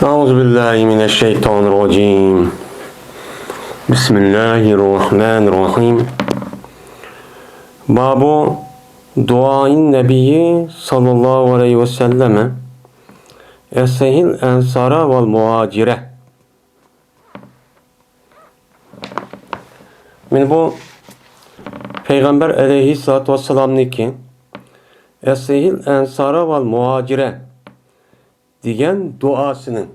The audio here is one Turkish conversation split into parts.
Euzubillahimineşşeytanirracim. Bismillahirrahmanirrahim. Babu duain nebiyyi sallallahu aleyhi ve selleme esehil ensara vel muhacire. Yani bu Peygamber aleyhissalatu vesselam'niki esehil ensara vel muhacire degan duasının,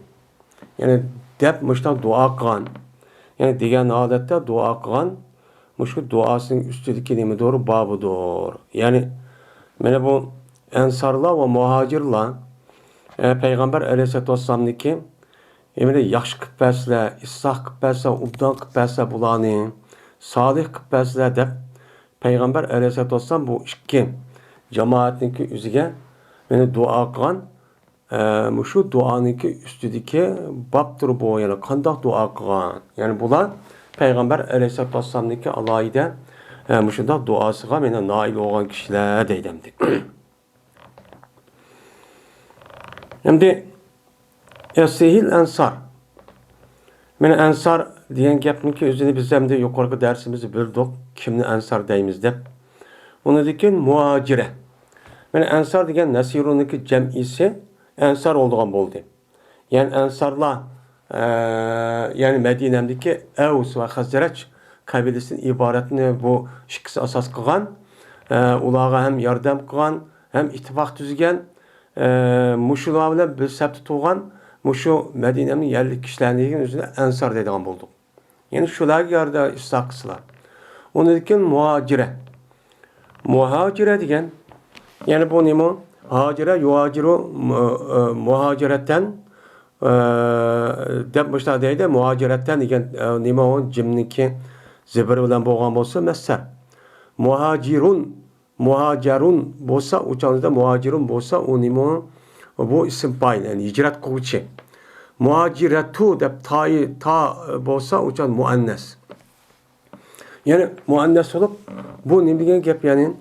yani deb muşta dua qilgan, yani degan odatda dua qilgan, muşu duasının üstüdeki nimidir, babıdır. Yani mana bu ensarlar ve muhacirlar Peygamber aleyhissalatu vesselam'niki yani yaxshi qilib bersizlar, isloh qilib bersizlar, obdan qilib bersizlar bularni, solih qilib bersizlar deb Peygamber aleyhissalatu vesselam bu ikki cemaatniki o'ziga meni dua qilgan. Şu duanınki üstüdeki babdır bu, yani kandak dua kılan. Yani bunlar Peygamber aleyhissalatu vesselam'daki alayda şunda duasıga mene nail olan kişiler deydimdi. Şimdi esehil ensar. Mene ensar diyen gapniki özünü biz hem de yukarı dersimizi bildik. Kimni ensar deyimiz dep. Onu diken muhacire. Mene ensar diyen Nasirun'daki cem'isi ensar olduğun oldu. Yani ensarlar yani Medine'deki Evs ve Hazreç kabilesinin ibaretini bu ikisi asas kılgan, ulağa hem yardım kılgan, hem ittifak düzgen, muşularla bir sept tuğan, muşu Medine'nin yerli kişilerinin üzerine ensar dediğim bulduk. Yani şular yarda istakısılar. Onu dedikken muhacire. Muhacire diyen, yani bu neymi? Hacire yuhaciru muhaciretten depmişler deydi. Muhaciretten diyen nima o cimniki zibir bilen boğan bolsa messer. Muhacirun bolsa uçanızda muhacirun bolsa o nima bu isim payın, yani hicret kuvvetçi. Muhaciretu dep ta bolsa uçan muannes. Yani muannes olup bu ne bilgen gap, yani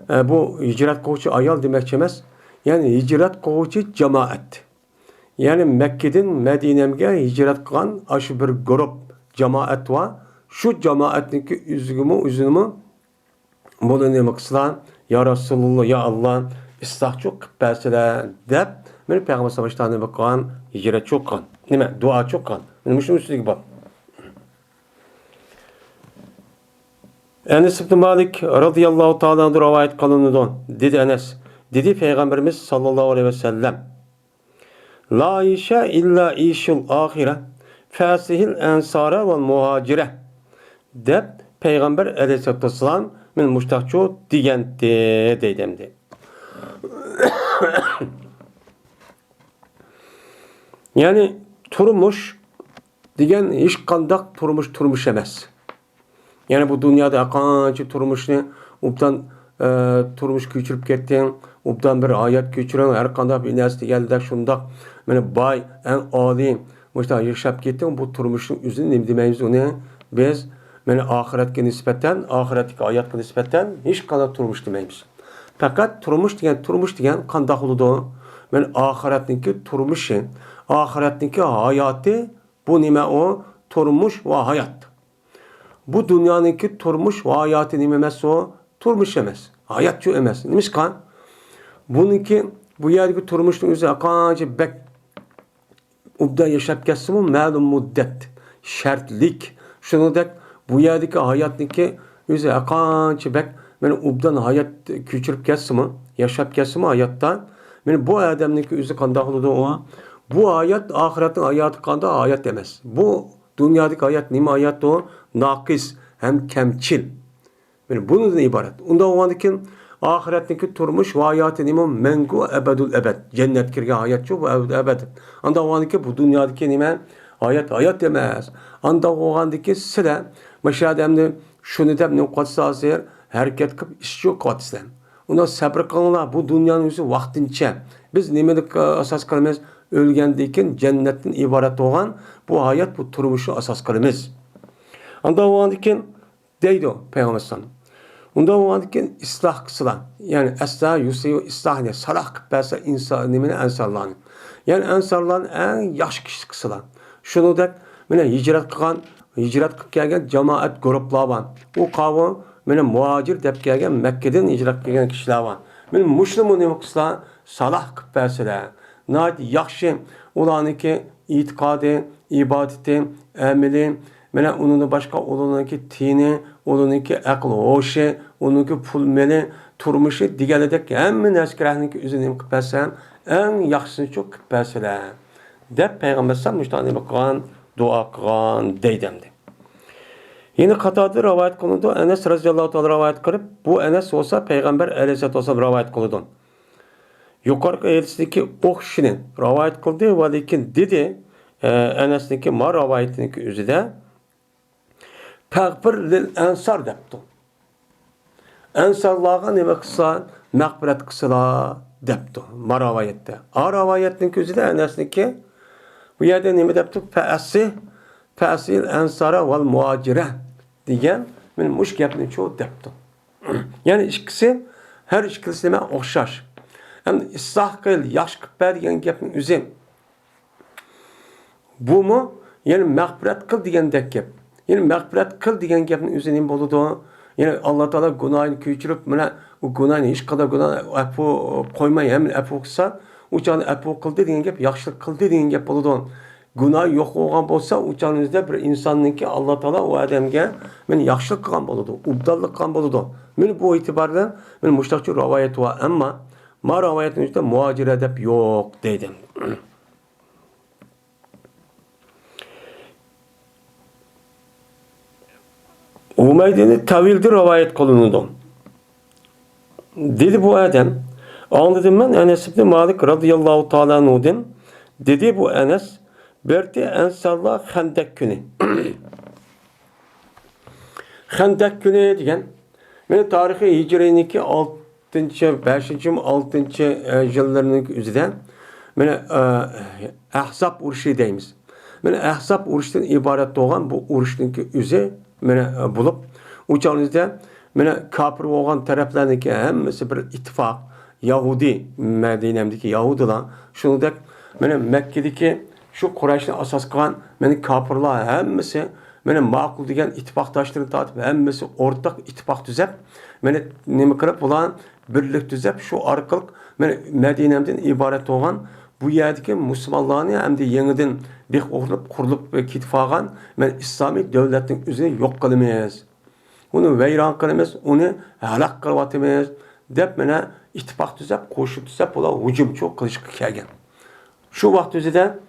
bu hicret kuvvetçi ayal demek çemez. Yani hicret kuvvetçi cemaat. Yani Mekke'den Medine'ye hicret kılan aşı bir grup cemaat var. Şu cemaatniki üzümü bunu ne kısılan? Ya Resulullah, ya Allah, ıslah çok kıpperseler dep. Benim Peygamber savaşlarına bakan hicret çok kan. Nime? Dua çok kan. Benim işim üstündeki bak. Enes ibn Malik radıyallahu ta'ala rivayet kılındı. Dedi Enes. Dedi Peygamberimiz sallallahu aleyhi ve sellem. La işe illa işul ahire fesihil ensara vel muhacire. Deb Peygamber aleyhissalatu vesselam min muştakçu digenti deydemdi. Yani turmuş digen hiç kandak turmuş emez. Yani bu dünyada akançı turmuşni ubdan turmuş küçürüp kettin, ubdan bir hayat küçüren, her kanda bir nesli geldi şundak, yani bay, en âli, işte yaşap kettin, bu turmuşun üzerine ne demeyiz onu, biz, yani ahiretke nispeten, ahiretki hayatke nispeten, hiç kanda turmuş demeyiz. Fakat turmuş diyen kandak oludu, yani ahiretninki turmuşu, ahiretninki hayatı, bu nime o, turmuş ve hayat. Bu dünyanınki turmuş ve hayatı nimemesi o, turmuş emez. Hayatçı emez. Neymiş kan? Bununki bu yerdeki turmuşun üzerine akancı bek ubda yaşap kesimi məlum müddet. Şertlik. Şunu dek bu yerdeki hayatınki üzerine akancı bek yani ubdan hayat küçürüp kesimi, yaşap kesimi hayattan. Yani bu adamınki üzerine kandak oldu o. Bu hayat ahiretin hayatı kanda hayat demez. Bu dünyadaki hayat nime hayat o? Nakis hem kemçil. Yani bunun ibaret. Onda o andakin ahiretdeki turmuş ve hayatı nime mengu ebedul ebed. Cennet kirge hayat çok ve ebed. Onda o andaki bu dünyadaki nime hayat demez. Onda o andaki sile meşahede hem de şunu da ne katsazır hareket kıp işçi katsın. Onda sabır kılınlar bu dünyanın yüzü vaktince. Biz nimedik asas kılımız ölgendeyken cennetin ibaret olan bu hayat bu turmuşu asas kılımız. Onda o andaki deydi o Peygamber sallallahu. Onda o andaki ıslah kısılan. Yani esla yusayu ıslah ne? Salah kıpperse insan nimine ensarlanı. Yani Ensarların en yaxşı kişisiler. Şunu dek, hicret qilib kelgan jamoat guruhlar bor. U qavm muhojir deb kelgan Makkadan hijrat qilgan kishilar bor. Mushlimlar nima qilsalar, salah qilib bersalar. Nayt yaxshi ularniki e'tiqodi, ibodati, amali, undan boshqa ularniki tini, ularniki aql hoshi, ularniki pul meli, turmushi deganidek hamma narsalarniki o'zini qilib bersa, eng yaxshisini qilib bersalar. Deb payg'ambar sallallohu alayhi vasallam qilgan duo qilgan deydimdi. Yine Katada rivayet kılındı. Enes radıyallahu ta'ala rivayet kılıp bu Enes olsa Peygamber aleyhissalatu vesselam rivayet kıldı. Yukarı hadisdeki o kişinin rivayet kıldığı ve lakin dedi Enes'teki ma rivayetindeki üzerinde Peygamber lil ensar depti. Ensarlarga nima qilsa mağfiret qilsalar depti. Ma rivayette. A rivayetindeki üzerinde Enes'teki bu yerde nima depti? Fəsil ensara vel muhacire degan mush gapni çoğu depti. Yani ikisi her ikisi nima o'xshash. Hem islah qil, yaxshi qilib ber degan gapning o'zi. Bu mu? Yani mağfiret qil degandek gap. Yani mağfiret qil degan gapning o'zi nima bo'ladi? Yani Allah Taala gunohini kechirib, u gunohni hech qadar gunoh afu qo'ymay, ham afu qilsa, u chog'ni afu qildi degan gap, yaxshilik qildi degan gap bo'ladi. Günah yo'q bo'lgan bo'lsa, o'chaningizda bir insonniki Alloh taolo u odamga yaxshilik qilgan bo'ladi, ubdonlik qilgan bo'ladi. Bu e'tibordan mushtaqchi rivoyat va ammo ma rivoyatning ichida muhojira deb yo'q deydi. Umaydani tavildi rivoyat qilinadi. Dedi bu odam, anladım ben Enes ibn Malik radıyallahu ta'ala anhu'dan. Dedi bu Enes Berti Ensarlar Xandaq günü. Xandaq günü degan tarihi hicriniki 6-cı, 5-ci, 6-cı yıllarının üzerinde Ahzab uruşu deyimiz. Ahzab uruşundan ibaret olan bu uruşunki üzü bulup uçağınızda kafir olan taraflarındaki hemmesi bir ittifak Yahudi Medine'deki Yahudiler şunu da Mekke'deki şu Kureyş'in asas kılan kafirler hemmesi ma'qul degan ittifoqdoshlarni tatib hemmesi ortak ittifoq tuzab nima qilib ular birlik tuzab shu orqali Medine'den iborat bo'lgan bu yerdagi musulmonlarni hamda yangidan qurilib ketib qolgan islomiy davlatning o'zini yo'q qilamiz. Uni vayron qilamiz, uni halok qilyapmiz deb ittifoq tuzab, qo'shin tuzab ular hujumchi qilishga kelgan. Shu vaqt o'zida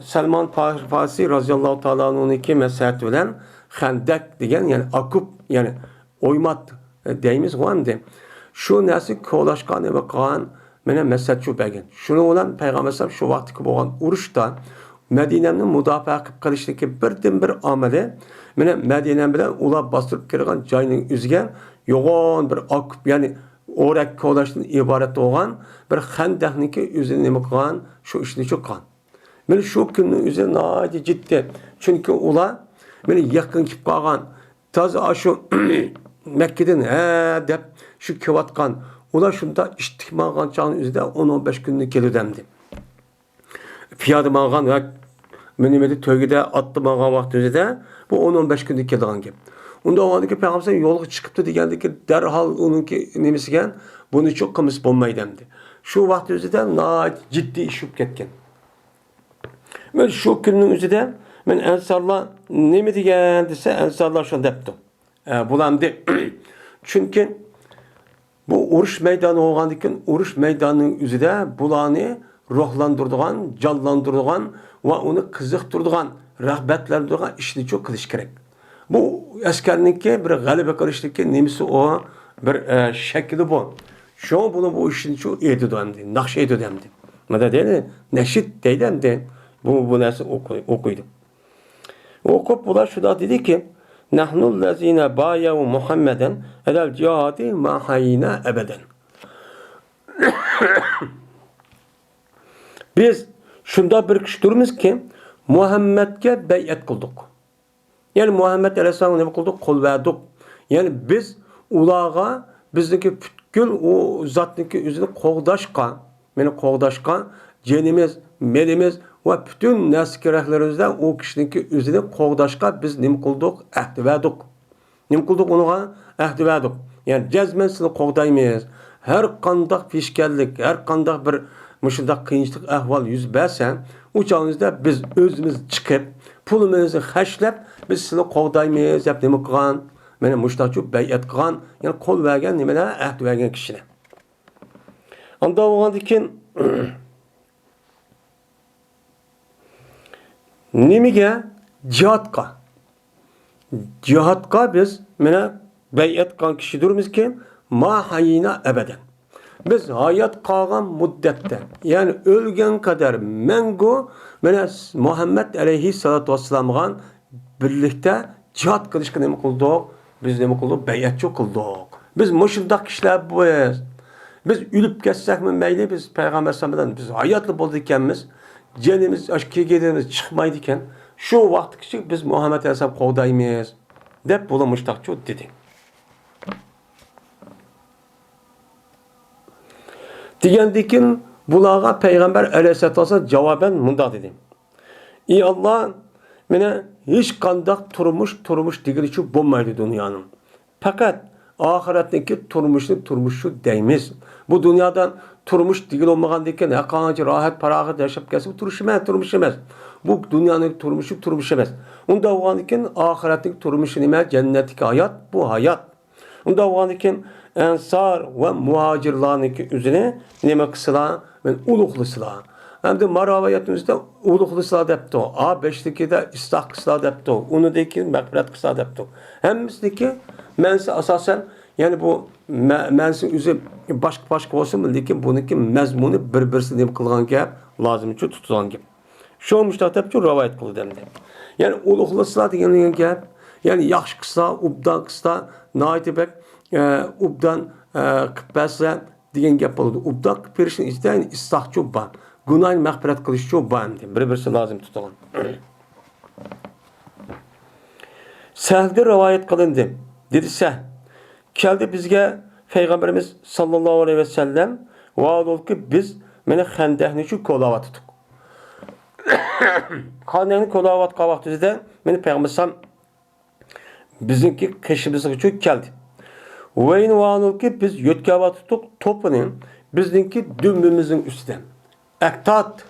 Salman Farsi razıyallahu ta'ala anhu'niki maslahat bilan Xandaq degan yani akup yani o'ymat deymiz hamda shu narsa qo'llashgan va qilgan maslahat shu bergan. Shuni bilan payg'ambar sallam shu vaqtdagi bo'lgan urushda Madinani mudofaa qilib qilishdagi birdan bir omili Madina bilan ular bostirib kirgan joyning o'ziga yo'g'on bir akup yani o'rak qo'llashdan iborat bo'lgan bir Xandaqniki o'zini nima qilgan shu ishni qilgan. Şu günün üzerine nayet ciddi. Çünkü ular yakın kip kalgan. Taze şu Mekke'den dep şu kivatkan. Ular şunda iştikmagan çağın üzerinde 10-15 günlük geliyor demdi. Piyade mağan ve menimeti tövgide attı mağan vakti üzerinde bu 10-15 günlük geliyor gibi. Onda o andaki peygamber yolu çıkıptı diyendi ki derhal onunki nemesigen bunu çok kımız bulmayı demdi. Şu vakti üzerinde nayet ciddi işip ketken. Şu günün üzerinde ensarlar ne mi diyen dese ensarlar şunu depti. Bulandı. Çünkü bu uruş meydanı olgandıkken uruş meydanının üzerinde bulanı ruhlandırdıgan, canlandırdıgan ve onu kızıktırdıgan, rağbetlendirdigan işini çok kılış gerek. Bu askerninki bir galibe karıştırırken nemisi o bir şekli bu. Şu an bunu bu işini çok iyi dedi. Nakş iyi dedi. Mada değil, neşit deydi. Bu nasıl okuydu. Okup bunlar şurada dedi ki Nahnu lezine bayavu Muhammeden edel cihadi ma hayina ebeden. Biz şunda bir kişi ki Muhammed'e beyat kıldık. Yani Muhammed Aleyhisselam'a ne kıldık? Kol verdik. Yani biz ulağa bizdeki bütün o zatniki üzerine qoğdaşqa, qoğdaşqa cenimiz melimiz ve bütün nesli keraklerimizden o kişininki özünü qoğdaşqa biz nim qıldık, ahdi verdik. Nim qıldık onuğa ahdi verdik. Yani cezmen seni qoğdaymayız. Her qandaq fişkellik, her qandaq bir müşundaq qiyinchilik ahval yüz berse, o çağınızda biz özümüz çıkıp, pulumuzu xəşləb, biz seni qoğdaymayız, deb nima qilgan? Mana mushtaqchu bay'at qilgan, yani qo'l vergan, nimalar ahd vergan kishilar. Unda bo'lgandan keyin nimaga jihadqa? Jihadqa biz mana bay'at qilgan kishidirmizki, ma hayina abadan. Biz hayat qolgan muddatda, ya'ni o'lgan qadar mangu mana Muhammad alayhissalatu vassalamga birlikda jihad qilishga nima qildik? Biz nima qildik? Bay'atchi qildik. Biz mushundaq kishilar biz. Biz o'lib ketsakmi mayli, biz payg'ambar sallallohu biz hayotli bo'ldi ekanmiz. Janimiz ash kelganimiz chiqmaydi ekan. Shu vaqtgacha biz Muhammad alayhisalom qo'daymiz deb bo'lamushtaqchi dedi. Degandikin bularga payg'ambar alayhisalom javoban mundaq dedi. Ey Alloh, meni hech qanday turmush degilichi bo'lmaydi dunyoning. Faqat oxiratdagi turmushni deymiz. Bu dunyodan turmush degil olmagandan keyin haqancha rohat farog'at yashab kelsa turmush emas. Bu dunyoning turmush emas. Unda bo'lgandan keyin oxiratdagi turmush nima? Jannatdagi hayot, bu hayot. Unda bo'lgandan keyin Ansar ve muhacirlarniki üzerine nima qilsalar, men ulug'lislar. Hamda marovayatimizda ulug'lislar debdi. A5'likida istah qilsalar debdi. Unidagi mag'firat qilsalar debdi. Hammasizniki mensi asosan, yani bu mensi o'zi boshqa bo'lsin, lekin buniki mazmuni bir-birini nima qilgan gap, lozimcha tutilgan gap. Shu mushtaqtabchi rivoyat qildim deb. Yani ulug'lislar degan gap, yani yaxshi qilsa, ubdan qilsa, noitibak ubdan qilpasa degan gap bo'ladi. Ubdan qilib berishning ichida istohchi bor. Gunohni mag'firat qilishchi bor deb bir-birisi lozim tutilgan. Sahda rivoyat qilindi. Dedi Sah. Keldi bizga payg'ambarimiz sallallohu alayhi vasallam va'dolki biz meni Xandaqni shu qo'llayotdik. Xandaqni qo'llayotgan vaqtida meni payg'ambar bizniki qishimizga cho'k keldi. Vayni va'dolki biz yotkavatdik to'pini bizniki dumbimizning ustidan. Aktat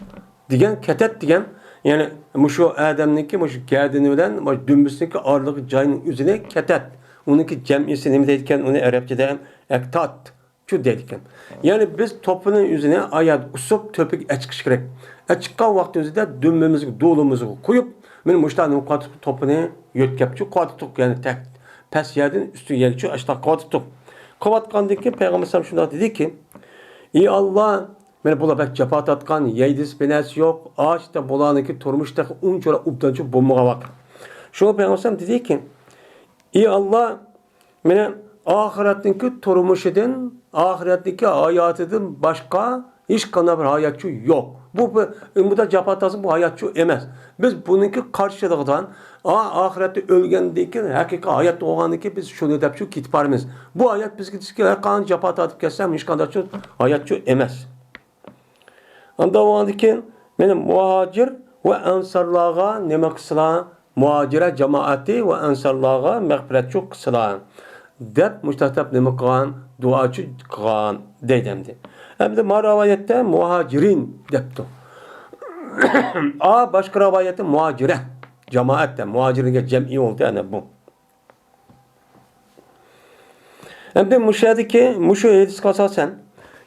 degan katat degan, ya'ni mushu odamniki mushu gadini bilan dumbisniki orliq joyning o'zini katat. Uniki jam'isi nima deydi ekan? Uni arabchada ham aktat shu deydi ekan. Ya'ni biz to'pining o'zini oyat usub to'pik achqish kerak. Achqiqqan vaqtimizda dumbimizga do'limizni qo'yib, men mushlarni qotib to'pini yotkapchi qotib, ya'ni tak past yerdan ustiga yelchi ashta qotib. Qovatgandan keyin payg'ambar sollallohu alayhi vasallam dediki: "Ey Alloh, men bular bak jafo tatgan, yeydis binasi yo'q, ochda bularniki turmushda unchora ubdanchi bo'lmagan vaqt." Shu payg'ambar sollallohu alayhi vasallam dediki: "Ey Alloh, meni oxiratdagi turmushidan, oxiratdagi hayotidan boshqa hech qanday bir hayotchi yo'q. Bu da jafo tatsin, bu hayotchi emas. Biz buniki qarshiligidan oxiratda o'lgandan keyin haqiqiy hayot bo'lgandan keyin biz shuni deb shu ketib boramiz. Bu hayot bizga qanday jafo tatib kelsam hech qanday hayotchi emas." Unda bo'lgandan keyin meni muhojir va ansarlarga nima qilsalar, muhojira jamoati va ansarlarga mag'firatchi qilsalar deb mustaqtab nima qilgan, duochi qilgan deydimdi. Hamda rivoyatda muhojirin debdi. Boshqa rivoyatda muhojira jamoatda muhojirga jam'i oldi ana bu. Hamda mushu hadisga asosan,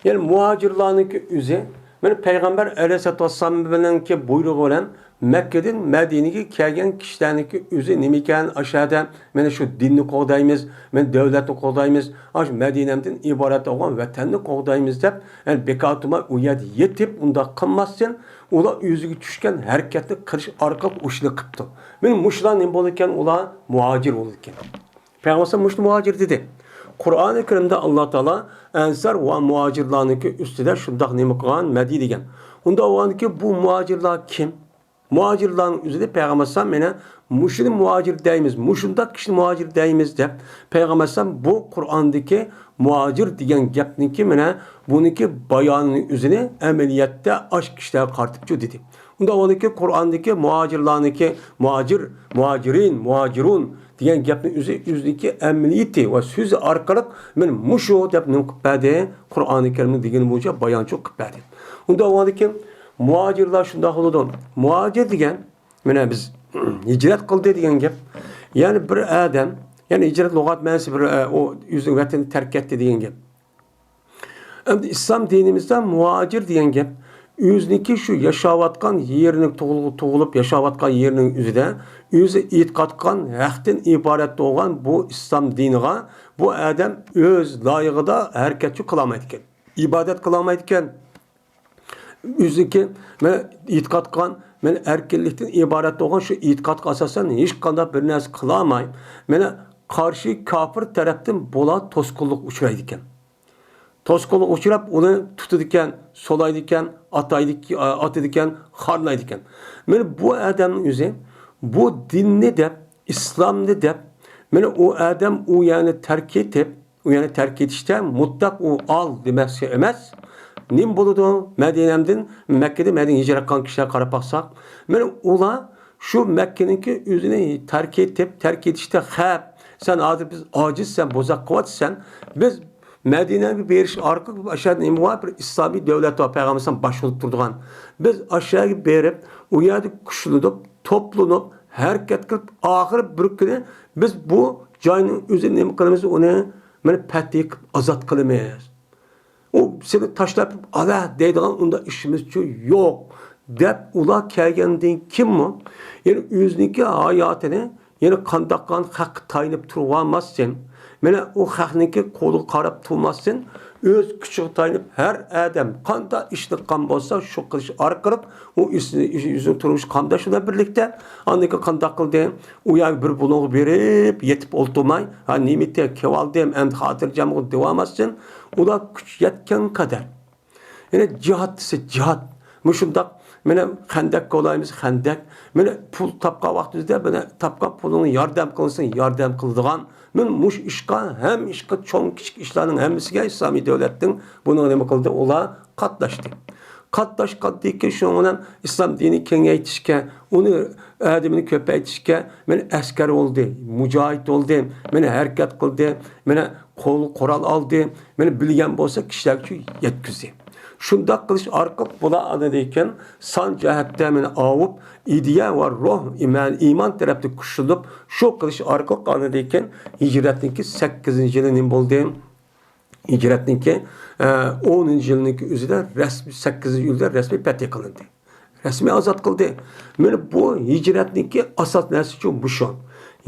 ya'ni muhojirlarniki o'zi men payg'ambar alayhisolatu vassalam bilanki buyrug'i bilan Makkadan Madinaga kelgan kishilarniki o'zi nima ekan, ashada mana shu dinni qo'g'daymiz, men davlatni qo'g'daymiz, ash Madinamdan iborat bo'lgan vatanni qo'g'daymiz deb, ya'ni bekatuma u yerda yetib unda qilmasdan, ular o'ziga tushgan harakatni qilish orqali o'shni qilibdi. Men mushlar nima bo'ldi ekan, ular muhojir bo'ldi ekan. Payg'ambar mushlar muhojir dedi. Qur'oni Karimda Alloh taolo ansar va muhojirlarniki ustida shundoq nima qilgan Madina degan. Unda o'g'anki bu muhojirlar kim? muhacirların üzerinde Peygamber sallam mene muşunu muhacir deymiz, muşundak kişini muhacir deymiz dep Peygamber sallam bu Kur'an'daki muhacir degan gapniki mene buniki bayanının üzerine ameliyatda aşk kişiler kartıpçı dedi. Unda oniki Kur'an'daki muhacirlarniki muhacirin, muhacirun degan gapni üzerindeki ameliyati ve söz arkalık men muşu dep nukbade Kur'an-ı Kerim'in degani boyunca bayan çok kıpbade. Unda oniki muhacirlar şunda oldu. Muhacir degan mene biz hicret kıldı degan gap. Yani bir adam yani hicret lügat manası bir o yüzün vatanını terk etti degan gap. Endi İslam dinimizde muhacir degan gap yüzniki şu yaşavatkan yerinin tuğulup yaşavatkan yerinin üzerinde özü itiqatkan haqdan ibaret olan bu İslam diniga bu adam öz layığıda hareketçi kılamaydı eken. İbadet kılamaydı eken. Yüzniki men itiqatkan men erkinlikten ibaret olan şu itiqatga asasen hiç qanday bir narsa kılamay. Mene karşı kafir taraftan bola toskulluk uçraydı eken. Toskolu uçurap onu tutudiken, solaydiken, atıdiken, harlaydiken. Yani bu adamın yüzü, bu dinni de, İslam'ni de, yani o adam o yani terk edip, o yani terk edişte mutlak o al demesi emez. Nim buludu Medine'mden, Mekke'de Medine hicret kılan kişiler karab baksak. Yani ola şu Mekke'ninki yüzünü terk edişte hep, sen adı biz acizsen, bozak kıvatsen, biz Medine'ye bir yeriş arka aşağıda imva bir İslami devlet var Peygamber'den başlık durduğun. Biz aşağıya berip o yerde kuşlanıp, toplanıp, hareket kılıp, ahir bir günü biz bu cayının üzerine mi kılımızı onu petlik azat kılamayız. O seni taşlayıp ala deydiğin onda işimiz yok. Dep ula kelgenden kim mi? Yani yüzdeki hayatını yani kandakkan hak tayinip turvamazsın. Mene o haqniki kolu qarab turmasın, öz küçüğü tayinip her adam qanda işlik qan bolsa şu qilish arqılıp o yüzün turmuş qanda şuna birlikte andaki qanda qildi u yak bir buluğu berip yetip olturmay ha nimete kevaldim endi xotirjam devam etsin ular kuch yetken kadar yani cihat muşundaq mene xandak qolaymiz xandak mene pul tapqa vaqtida mene tapqa pulunu yordam qilsin yordam qildigan men muş işqa hem işqa çoğun kichik ishlarning hammasiga İslami devletning buni nima qildi ular qatnashdi. Qatnashqandiki shu bilan islom dinini kengaytirishga, uni adamini ko'paytirishga men askar oldi, mujohid oldi, meni harakat qildi, meni qo'l qurol oldi, meni bilgan bo'lsa kishilarga yetkazdi. Şundak kılış arqıp bula anadayken san cəhətdə məni avub ideya və ruh iman tərəfdə kuşulup şu kılış arqıp anadayken hicretinki 8. yılının buldu. Hicretinki 10. yılınki üzüdə resmi 8. yılda resmi pəti kılındı. Resmi azat kıldı. Məni bu hicretinki asas nəsi üçün bu şu.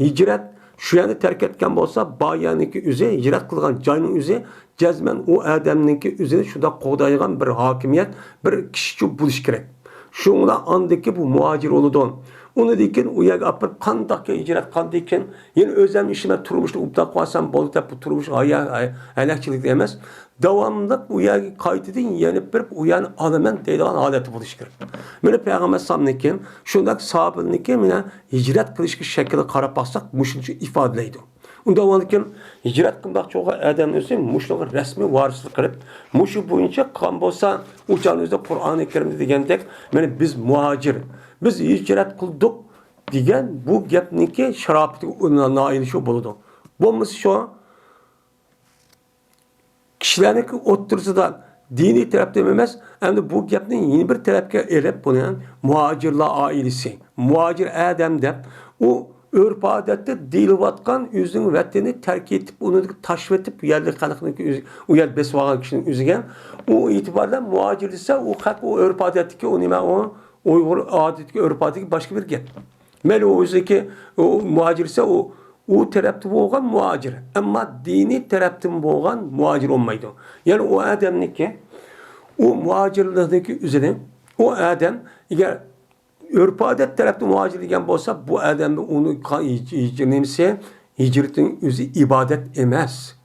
Hicret şu yani terk etken bolsa bayaniki üze hicret kılgan cayının üze cezmen o adamninki üzerine şunda qo'daygan bir hakimiyet bir kişi buluş gerek. Şuna andaki bu muhacir oludan. Onu diken uyak apıp kandak hicret kandiken yine özlem işime turmuştu upta qo'ysam bo'ldi deb bu turmuş halakçılık demez. Devamlı uyak kaydedin yani bir uyan alamen deydigan haleti buluş gerek. Mene Peygamber sallamnikin şundak sahabıniki mene hicret kılışkı şekilde qarab baksak muşuncu ifadeleydi. Unda olanken hicret kıldak çoğu adam özü muşluğu resmi varislik kılıp muşu boyunca kan bolsa uçağınızda Kur'an-ı Kerim'de degendek mene biz muhacir biz hicret kıldık degen bu gapniki şarapeti nail şu buludu. Bomuz şu kişilerindeki otursudan dini tarafta emez hem de bu gapni yeni bir tarafga erip bunu yani, muhacirlar ailesi muhacir adam dep o örf adette deyilatkan yüzün vatani terk etip onu taşvetip yerli kalıklık o yer besvagan kişinin üzügen o itibarla muhacir ise o hak o örf adetteki o nime o Uygur adetteki örf adetteki başka bir gap. Mel o yüzdeki o muhacir ise o tarafta boğan muhacir. Ama dini tarafta boğan muhacir olmaydı. Yani o adamniki o muhacirliğindeki üzerine o adam eğer örf adet tarafta muhacir degen bolsa bu adam onu hicretlemse hicretin özü ibadet emez.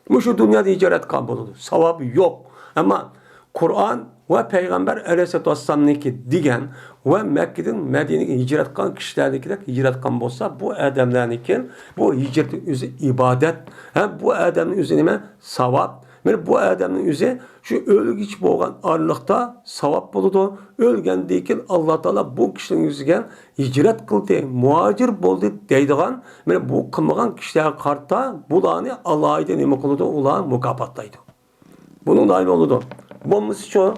Bu şu dünyada hicret kabul olur. Savabı yok. Ama Kur'an ve Peygamber Aleyhisselatü Vesselam'nınki digen ve Mekke'den Medine'ye hicret kılan kişilerdeki hicret kılan olsa bu adamlarınki bu hicretin üzü ibadet hem bu adamın üzerine savap. Yani bu adamın üzerine şu ölgüç boğan arlıkta savap buludu. Ölgendeyken Allah Teala bu kişinin yüzügen hicret kıldı, muhacir buldu deydiğen yani bu kılmagan kişiler kartta bulanı Allah'ı nime kılıdı, ulan mukapatlaydı. Bunun da aynı oldu. Bombası şu,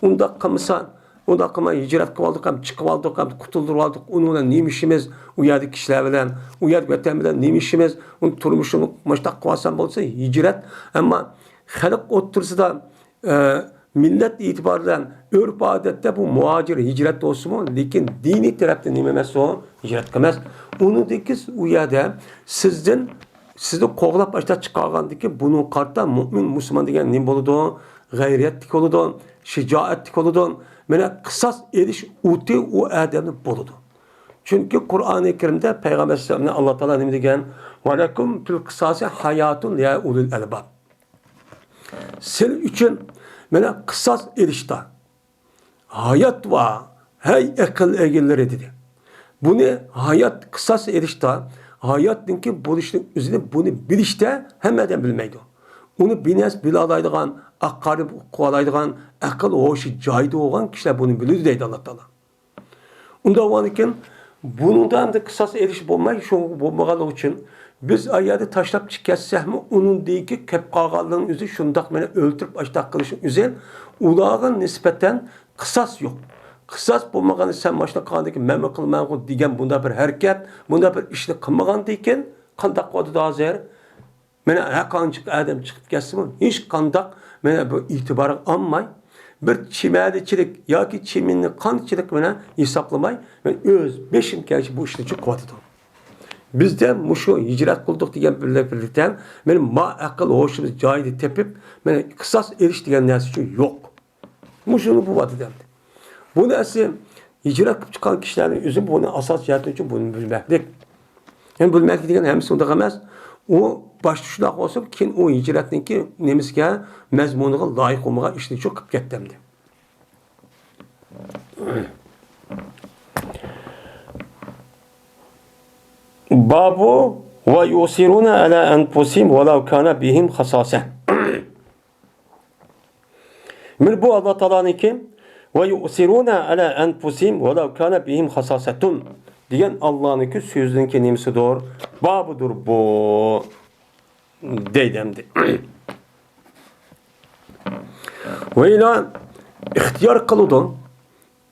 unda kımısan, unda kıma hicret kıvaldık hem çıkıvaldık hem kutulduruvaldık. Onunla neymişimiz, uyardık kişiler bilen, uyardık vatan bilen neymişimiz, onun turmuşunu maçta kıvalsan olsa hicret. Ama halk otursa da millet itibariyle örf adette bu muhacir hicret olsun mu? Lakin dini tarafta nimemez o hicret kılmaz. Onun dikiz uyarda sizni qoğlap başta çıkargandaki bunun kartta mümin Müslüman degen ne boludu? Gayriyetlik oludu, şicaetlik oludu. Mene kısas eriş uti o adamı boludu. Çünkü Kur'an-ı Kerim'de Peygamber sallallahu Allah Teala ne degen? "Ve lekum fil kısasi hayatun ya ulul albab." Sen için mene kısas erişte hayat var. Hey akıl egilleri dedi. Bunu hayat kısas erişte hayat dinki buluşun üzerine bunu bilişte hemeden bilmeydi. Onu bines bilalaydıgan, akkarib kualaydıgan, akıl hoşu caydı olan kişiler bunu bilirdi deydi Allah Teala. Onda olanken bundan da kısas eriş bulmayı şu bulmagalı için biz ayarı taşlap çıkarsaq mı onun deyki kep qağallığın üzü şundak meni öldürüp açtak kılışın üzü ulağın nispeten kısas yok. Kısas bulmaganı sen başına qaldaki meme kılmağı degen bunda bir hareket, bunda bir işini kılmagan deyken kandak kodu da azar. Mene hakancık adam çıkıp gelsin mi? Hiç kandak mene bu itibarı almay. Bir çimediçilik ya ki çiminli kançılık mene hesaplamay. Ben öz beşim kelçi bu işini çok kuvvetim. Bizde muşu hicret kıldık diyen birlikten benim ma akıl hoşumuz cahidi tepip beni kısas eriş diyen nersi yok. Muşunu bu vadidemdi. Bu nersi hicret çıkan kişilerin üzüm bunu asas cihetleri için bunu bilmeklik. Yani bilmek diyen hemisi onda kalmaz. O başlışlıq olsun ki o hicretin ki nemiske mezmunuğa layık olmağa işini çok kıp getdemdi. Babu ve yusiruna ala enfusim velav kana bihim hasase. Min bu Allah Teala'nın ki ve yusiruna ala enfusim velav kana bihim hasasetun diyen Allah'ın ki sözünün ki nemisi doğru. Babudur bu deydemdi. Ve ila ihtiyar kılıdın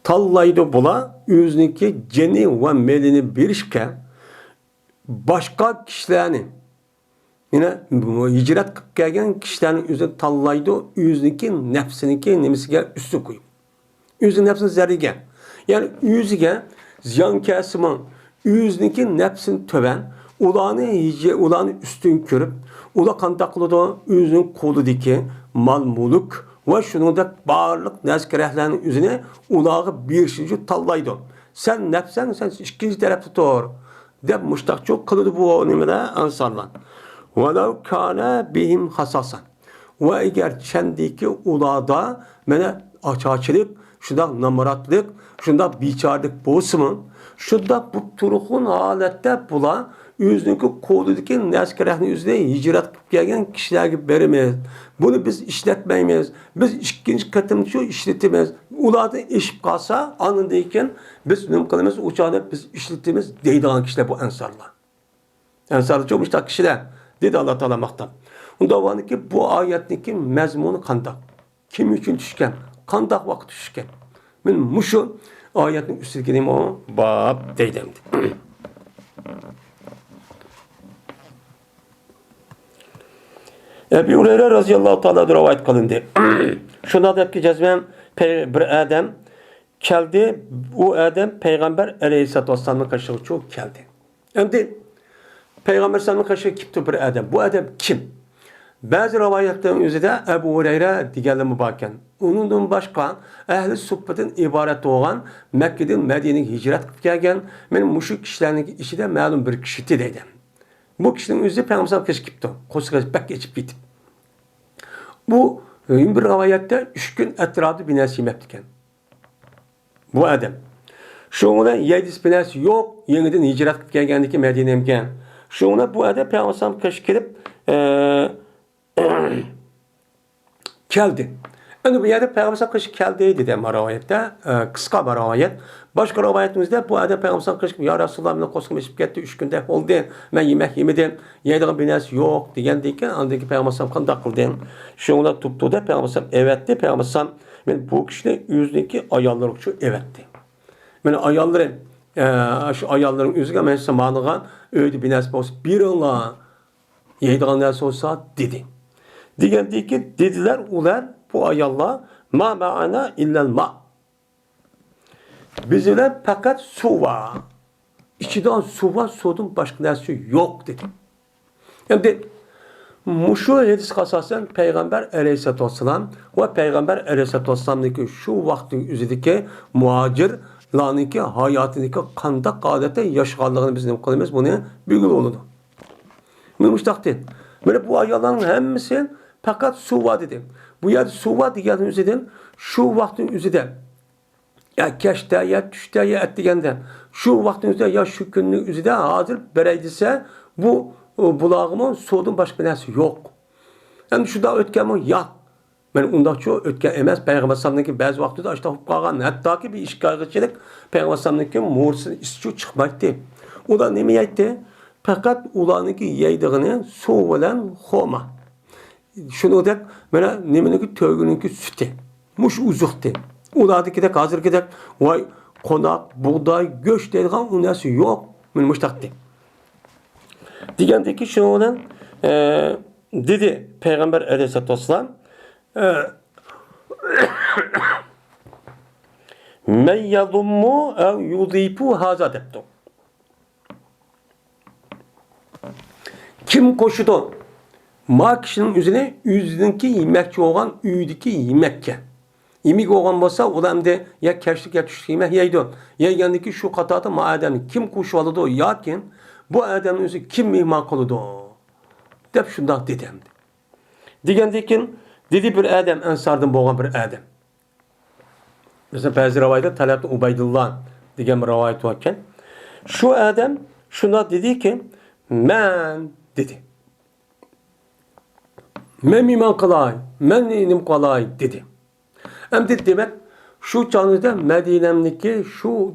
tallaydı bula özünki ceni ve melini birişke başka kişilerini yine hicret kılıp gelgen kişilerin özünü tallaydı özünki nefsiniki nemisiga üstü koyup özün nefsini zerrige yani özüge ziyan kesimin özünki nefsin töven ulanı üstün körüp ula kantaklıda özün koludaki mal muluk ve şunun da barlık nezkerehlerinin üzerine ulağı bir şeyci tallaydı. Sen nefsen sen ikinci tarafta tutar. De muştak çok kılıdı bu nimede ansarlan. Velav kâne bihim hasasan. Ve eğer kendiki ulada mene açıkçılık, şunda namaratlık, şunda biçarlık boğusumun, şunda bu turukun halette bula yüzünki koludaki neskerehnin yüzüne hicret gelgen kişiler gibi veremeyiz. Bunu biz işletmeyiz. Biz ikinci katını şu işletimiz. Uladı eşip kalsa anındayken biz mümkünümüz uçağda biz işletimiz deydiğin kişiler bu ensarlar. Ensarlar çok müştak kişiler. Dedi Allah Teala maktab. Onda var ki bu ayetteki mezmunu kandak. Kim için düşken? Kandak vakit düşken. Ben muşu ayetin üstüne o bab deydemdi. Ebu Hureyre razıyallahu ta'ala rivayet kılındı. Şunda da ki cezmem bir adam geldi. O adam Peygamber aleyhissalatü vesselam'ın karşılığı çok geldi. Şimdi Peygamber sallallahu aleyhi ve sellem karşı bir adam. Bu adam kim? Bazı rivayetlerin üzerinde Ebu Hureyre diğerle mübaken. Onundan başka ehli sohbetin ibaret olan Mekke'den Medine'ye hicret gelgen benim müşrik kişilerin işi de malum bir kişiydi dedim. Bu kişinin üzerinde Peygamber sallallahu aleyhi ve sellem geçip gitti. Koskoca bek geçip gitti. Bu Bir rivayette 3 gün etrafı binası yemeptiken. Bu adam. Şoňuna ýedis binasi ýok, ýeňiden hijrat gelgendiki Medine'mken. Şoňuna bu adam Peygamber kış gelip keldi. Indi bu ýerde Peygamber kış keldi dedi rivayette, kıska bir rivayet. Başka rivayetimizde bu adam Peygamber kış ya Resulullah meni kosum içip ketdi 3 günde oldu. Men yemek yemedim. Ýedigen binasi ýok digendiki andaki Peygamber kandak kıldy. Şoňuna tutdu da Peygamber evetdi. Peygamber men bu kişinin yüzündeki ayalları şu evetdi. Men ayallarım şu ayalların üzüge men zamanıga öýdi binasi bolsa bir ola ýedigen näse bolsa dedi. Digendiki dediler ular bu ayallar ma ma'ana illa'l ma. Bizler fakat su var. İçiden su var, sudun başka näse yok dedi. Yani muşu hadis asasen Peygamber Aleyhisselatü Vesselam ve Peygamber Aleyhisselatü Vesselam'daki şu vaktin üzerindeki muhacirlarınki hayatındaki kandak adete yaşaganlığını biz ne kılımız bunu bilgili oldu. Müştakti. Böyle bu ayyaların hemmisi fakat su var dedi. Bu yerde su var diyen üzerinde şu vaktin üzerinde ya keşte ya düşte ya etdigende şu vaktin üzerinde ya şu günün üzerinde hazır bereydise bu bulağımın sudun başka näse yok. Yani şurada ötkenmin ya. Men unda çok ötken emas. Peygamber sallallahu bazı vaktida açtap kalgan. Hatta ki bir iş kaygıçılık Peygamber sallallahu mursun isçu çıkmaktı. O da nemi aytdı? Fakat ulanıki yeydiğini su bilen xoma. Şunu da mena nemeniki tögününki sütü. Muş uzuktu. Uladaki de hazırki de vay konak, buğday, göç deydiğin o näse yok. Men muştaktı. Digendeki şundan dedi Peygamber Aleyhisselatü Vesselam men yadummu ev yudipu haza deptu. Kim koşudu? Ma kişinin yüzündeki yemekçi olan üydeki yemekke. Yemek olan bolsa ulan de ya keşlik ya düşük yemek yeydi. Yegendeki şu katata ma adamı kim koşuvalıdı yakin bu adamın özü kim mihman kılıdı? Dep şundan dedim. Digendekin dedi bir adam ensardan boğan bir adam. Mesela bazı rivayette Talhat Ubaydullah digen bir rivayet varken şu adam şuna dedi ki men dedi. Men mihman kılay, men inim kılay dedi. Hem dedi demek şu canlıda Medine'mdeki şu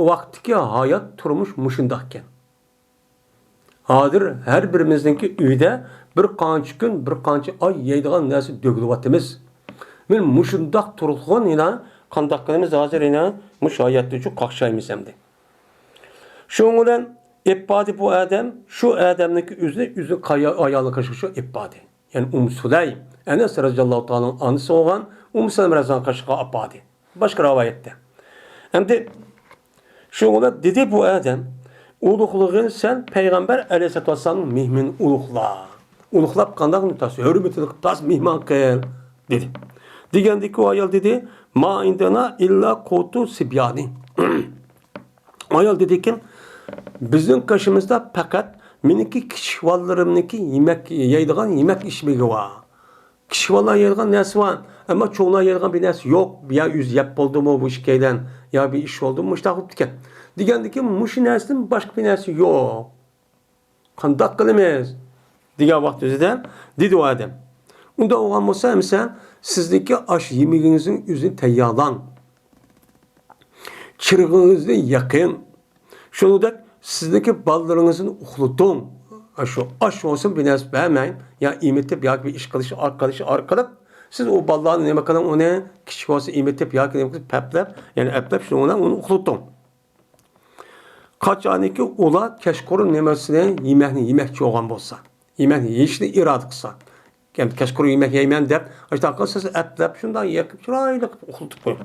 vaktiki hayat turmuş muşundakken. Hazır her birimizdeki üyde bir qancha gün, bir qancha ay yeydigan narsa dögülyapmiz. Men muşundaq turulğan ina qandaq qilamiz hazır ina muş hayatda şu qaqşaymiz hamdi. Şoň bilen ibbadi bu adam, şu adamniki yüzü ayalı kaşı şu ibbadi. Yani Sulaym, Enes radıyallahu ta'ala anısı olan Sulaym razan kaşıqa ibbadi. Başka rivayette. Hamdi şoň bilen dedi bu adam uluqlığın sen Peygamber Aleyhisselatü Vesselam'ın mihmin uluqla. Uluqlap kandak nutası, hürmetini tas mihman kıl dedi. Digendeki o ayal dedi, ma indana illa kotu sibyani. Ayal dedi ki, bizim kaşımızda fakat meniki kişivallarımniki yemek yeydiğen yemek işmegi var. Kişivallar yeydiğen nesi var? Ama çoğuna yeydiğen bir nesi yok. Ya yüz yap oldu mu bu işkeyden, ya bir iş oldu mu işte diken. Digendeki muşi nesinin başka bir nesi yok. Kandak kılımız. Digen vakti üzerinde dedi o adam. Onda olan olsa mesela sizdeki aş yemeğinizin yüzünü teyyalan. Çırığınızı yakın. Şunu da sizdeki ballarınızın uhlutun. Şu aş olsun bir nesi beğenmeyin. Ya imetip ya bir iş arkadaşı arkalık. Siz o balların ne bakalım o ne? Kişi olsa imetip ya peplep. Yani eplep şunu onu uhlutun. Kaç aniki ola keşkorun nemesine yemekçi olan bolsa. Yemek yeyişini irad kısa. Yani keşkoru yemek yeymen dep. İşte akılsız eplep şundan yakıp şurayla okutup koyun.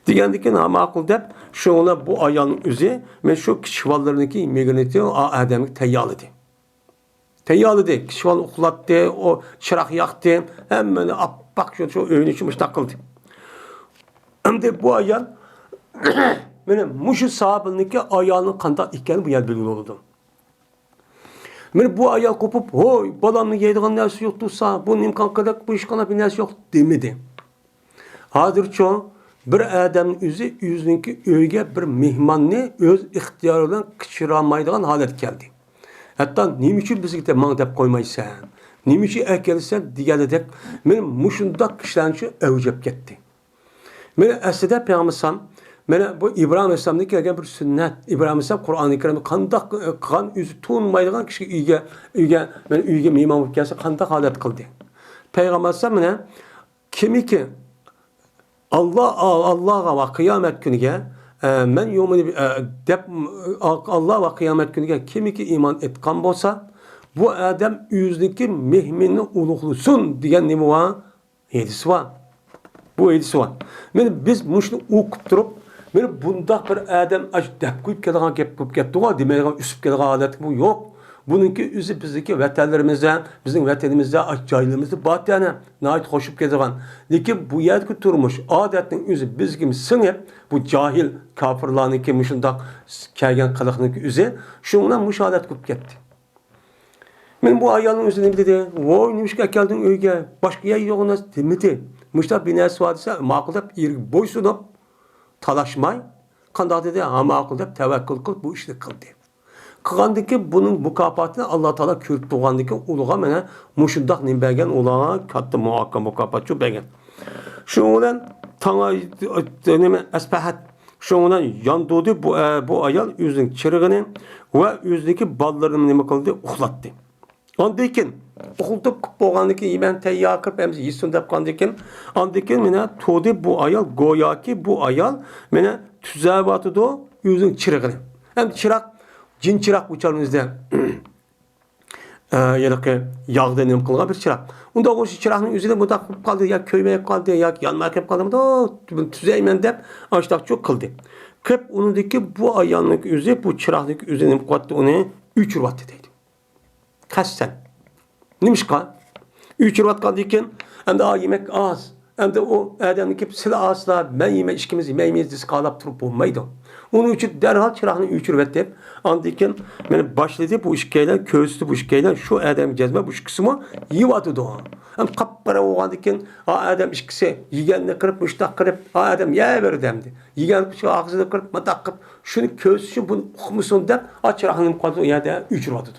Digendeki namakul dep şuna bu ayağın üzü ve şu kişivallarındaki yemeğini adamı teyyal idi. Teyyal idi. Kişival okulattı, o çırak yaktı. Hemen bak şu öğünü içmiş takıldı. Hem de bu ayağın benim muşu sahabındaki ayağının kandak iken bu yer belirli oldu. Men bu ayol kopup, "Hoy, balamni yeydigan narsa yo'q tursa, bu imkon qilib, bu ish qilib bir narsa yo'q" demedi. Hozircha bir odam o'zininki uyga bir mehmonni o'z ixtiyori bilan qichira olmaydigan holat keldi. Hatto nima uchun bizga mang deb qo'ymaysan? Nima uchun akelsan deganidek men mushundoq ishlanchi avjab ketdi. Men aslida payg'ambar mana bu İbrahim Aleyhisselam'dan kelgan bir sünnet. İbrahim Aleyhisselam Kur'an-ı Kerim'de qandaq qilgan o'zi to'nmaydigan kishi uyga mehmon bo'lib kelsa qandaq holat qildi. Payg'ambar Aleyhisselam mana kimiki Allah'a ve kıyamet günüge men yomini dep Allah ve kıyamet günüge kimiki iman etkan bolsa bu adam yüzdeki mehmini uluqlusun diyen nima var? Hedisi var. Bu hedisi var. Biz muşnu okup durup bundaq bir adam dep koyup kelgan gap koyup ketdi o demeyen üsüp kelgan adet bu yok. Bununki üzü bizdeki vatanlarımızda, bizim vatanımızda, joylarimizda bor yani, nəhayət xoşub ketgan. Lekin bu yerdagi turmuş odatning o'zi bizga singib, bu jahil kofirlarniki shundoq kelgan qiliqniki o'zi shundan mushodat qilib ketdi. Men bu ayolning o'zini dedi, "Voy, nimishga kelding uyga? Boshqa yer yo'qmi?" demidi. Mushtaq binasi bor desa, ma'qul deb bo'ysunib, talashmay, qandoq dedi, "Ha, ma'qul" deb tavakkul qilib bu ishni qildi. Qılgandaki bunun mükafatını Allah Teala körüp doğandaki uluğa mene muşundak nimbegen ulağa kattı muhakkam mukafat begen. Şundan tana dönemi espehat şundan yandığı bu ayal yüzün çırığını ve yüzdeki ballarını nime kıldı uxlattı. Ondakin uxultup boğandaki yemen teyyar kırıp hemsi yisun dep kandakin ondakin mene to'di bu ayal goyaki bu ayal mene tüzavatı da yüzün çırığını. Hem çırak Cin çırak uçalımızda yaqı yağda nim qilgan bir çırak. Unda o çırakning o'zida bu taqib qoldi, ya köymey qoldi, ya yanmay qolib qoldi. Tuzayman deb ashtaqcho qildi. Qilib unidagi bu ayolning o'zi bu chiroqning o'zi nim qildi, uni o'chiribdi deydi. Qassan. Nimishqa? O'chiribdi ekan, endi yemek az. Endi o adamniki sila asla men yeme ishkimiz yemeymiz deb qalab turib bo'lmaydi. Onun için derhal çırağını üçürüp deb, andikin meni başladı bu işkeyler, köstü bu işkeyler, şu adam cezme bu işkisimi yivadı da. Hem kappara oğandikin, adam işkisi yigenini kırıp, müştak kırıp, adam yever demdi. Yigen kışı ağzını kırıp, matak kırıp, şunu köstü bunu oxumusun deb, çırağını kaldı, yerde üçürüp da.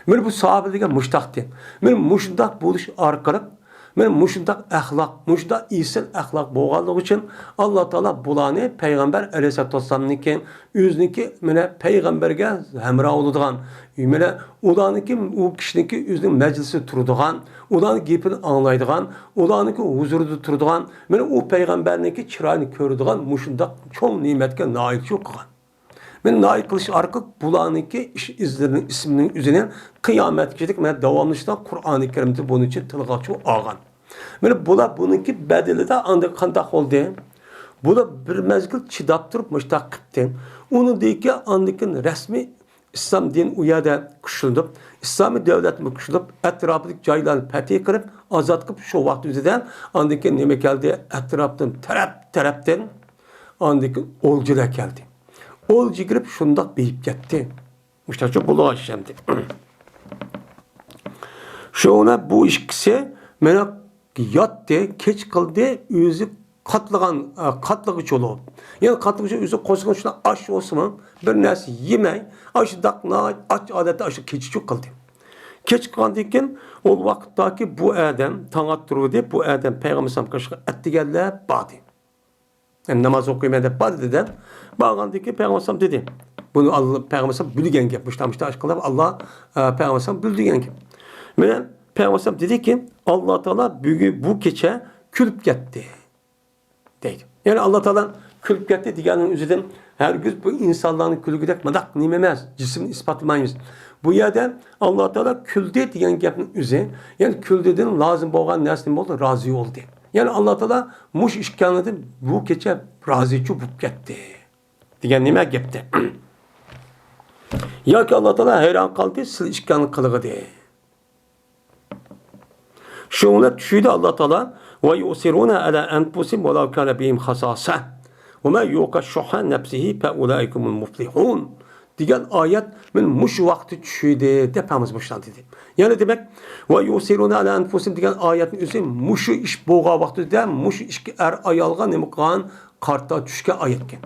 Meni bu sahabe degen müştaktı. Meni müştak buluş arkalık, men muşundaq axloq, muşundaq inson axloq bo'lganligi uchun Alloh taolo bularni payg'ambar alayhisolatu vassalomniki o'ziniki mana payg'ambarga hamroh bo'ladigan, mana ularniki u kishiniki o'zining majlisida turadigan, ularning gapini anglaydigan, ularniki huzurida turadigan, mana u payg'ambarniki chiroyini ko'radigan muşundaq cho'ng ne'matga noil qilgan. Men noil qilish orqali bularniki ish izlarining ismining o'zini qiyomatgacha men davomlashda Qur'oni Karimda buning uchun tilg'achu olgan. Mana bular buniki badalida anda qanday bo'ldi? Bular bir mezgil chidab turib mushtaq qildi. Unidagi andikin rasmiy islom din u yerda kuchlanib, islomiy davlatni kuchlab, atrofidagi joylarni fatih qilib, ozod qilib shu vaqt o'zidan andikin nima keldi? Atrofdan tarafdan andikin o'ljilar keldi. Ol girip şundak beyip gitti. Müştaçı bulu aşşamdı. Şuna bu işkisi mena yattı, keç kıldı, özü katlıgıç olup. Yani katlıgıç özü koşkan şuna aş olsun mu? Bir nesi yemey, aşı dakna, aç adeti aşı keçi çok kıldı. Keç kaldıyken o vakittaki bu adam, tanat durdu, bu adam Peygamber sallallahu aleyhi ve sellem etti geldi, bağdı. Yani namaz okuymayı da bad dedi. Bağlandaki Peygamber dedi. Bunu Allah Peygamber bildiğin gibi. Müştamışta aşkına Allah Peygamber bildiğin gibi. Mene Peygamber dedi ki Allah Teala bu keçe külüp gitti. Deydi. Yani Allah Teala külüp gitti diyenin üzerinden her gün bu insanların külügüdek madak nimemez. Cismini ispatlamayız. Bu yerde Allah Teala küldü diyen gapın üzeri. Yani küldüden lazım boğan neslim oldu, razı oldu. Yani Allah Teala muş işkanıdı bu keçe razıcı bu gitti. Diyen nime gitti. Ya ki Allah Teala hayran kaldı, sil işkanı kılıgıdı. Şunla düşüydü Allah Teala ve yusiruna ala enfusim ve la kana bihim hasasa ve ma yuqa şuha nefsihi fe ulaikumul muflihun degan oyat men mushu vaqtda tushidi deb hamimiz boshlanadi dedi. Ya'ni demak va yusiruna ala anfusihim degan oyatning o'zi mushu ish bo'lgan vaqtida mushu ishga ayolga nima qilgan qarta tushgan oyat ekan.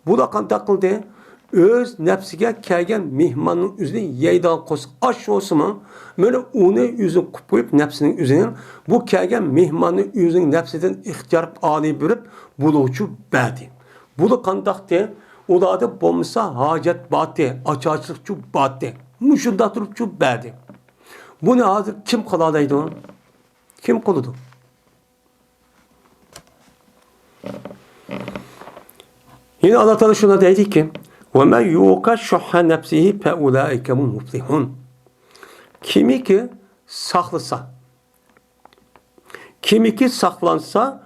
Bu da qanday qildi? Öz nafsiga kelgan mehmonning o'zini yeydigan qo'shiq osh bo'lsimi, mana uni o'zini qilib qo'yib nafsining o'zini bu kelgan mehmonning o'zining nafsidan ixtiyor oliy berib bo'luvchi badi. Bu da qandaqdi? Ularda bo'lmasa hojat bati, ocharchilikchi bati. Mushunda turibchi badi. Buni hozir kim qila oladi? Kim qiladi? Yine Allah Teala şuna dedi ki: وَمَنْ يُوقَ شُحَّ نَفْسِهِ فَاُولَٰئِكَ هُمُ الْمُفْلِحُونَ. Kimi ki saklasa, kimi ki saklansa,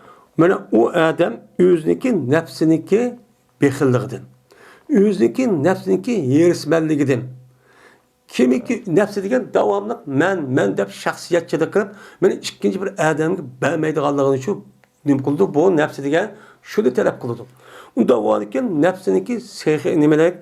o adam özüneki nefsiniki bekilliğidir. Özüneki nefsiniki yerismenliğidir. Kimi ki nefsi degen davamlı men dep şahsiyetçilik kılıp, ikinci bir adamı beğenmeydiğanlığını şu kıldı. Bu nefsi degen şunu talep kıldı. Unda varken nefsiniki nimelik,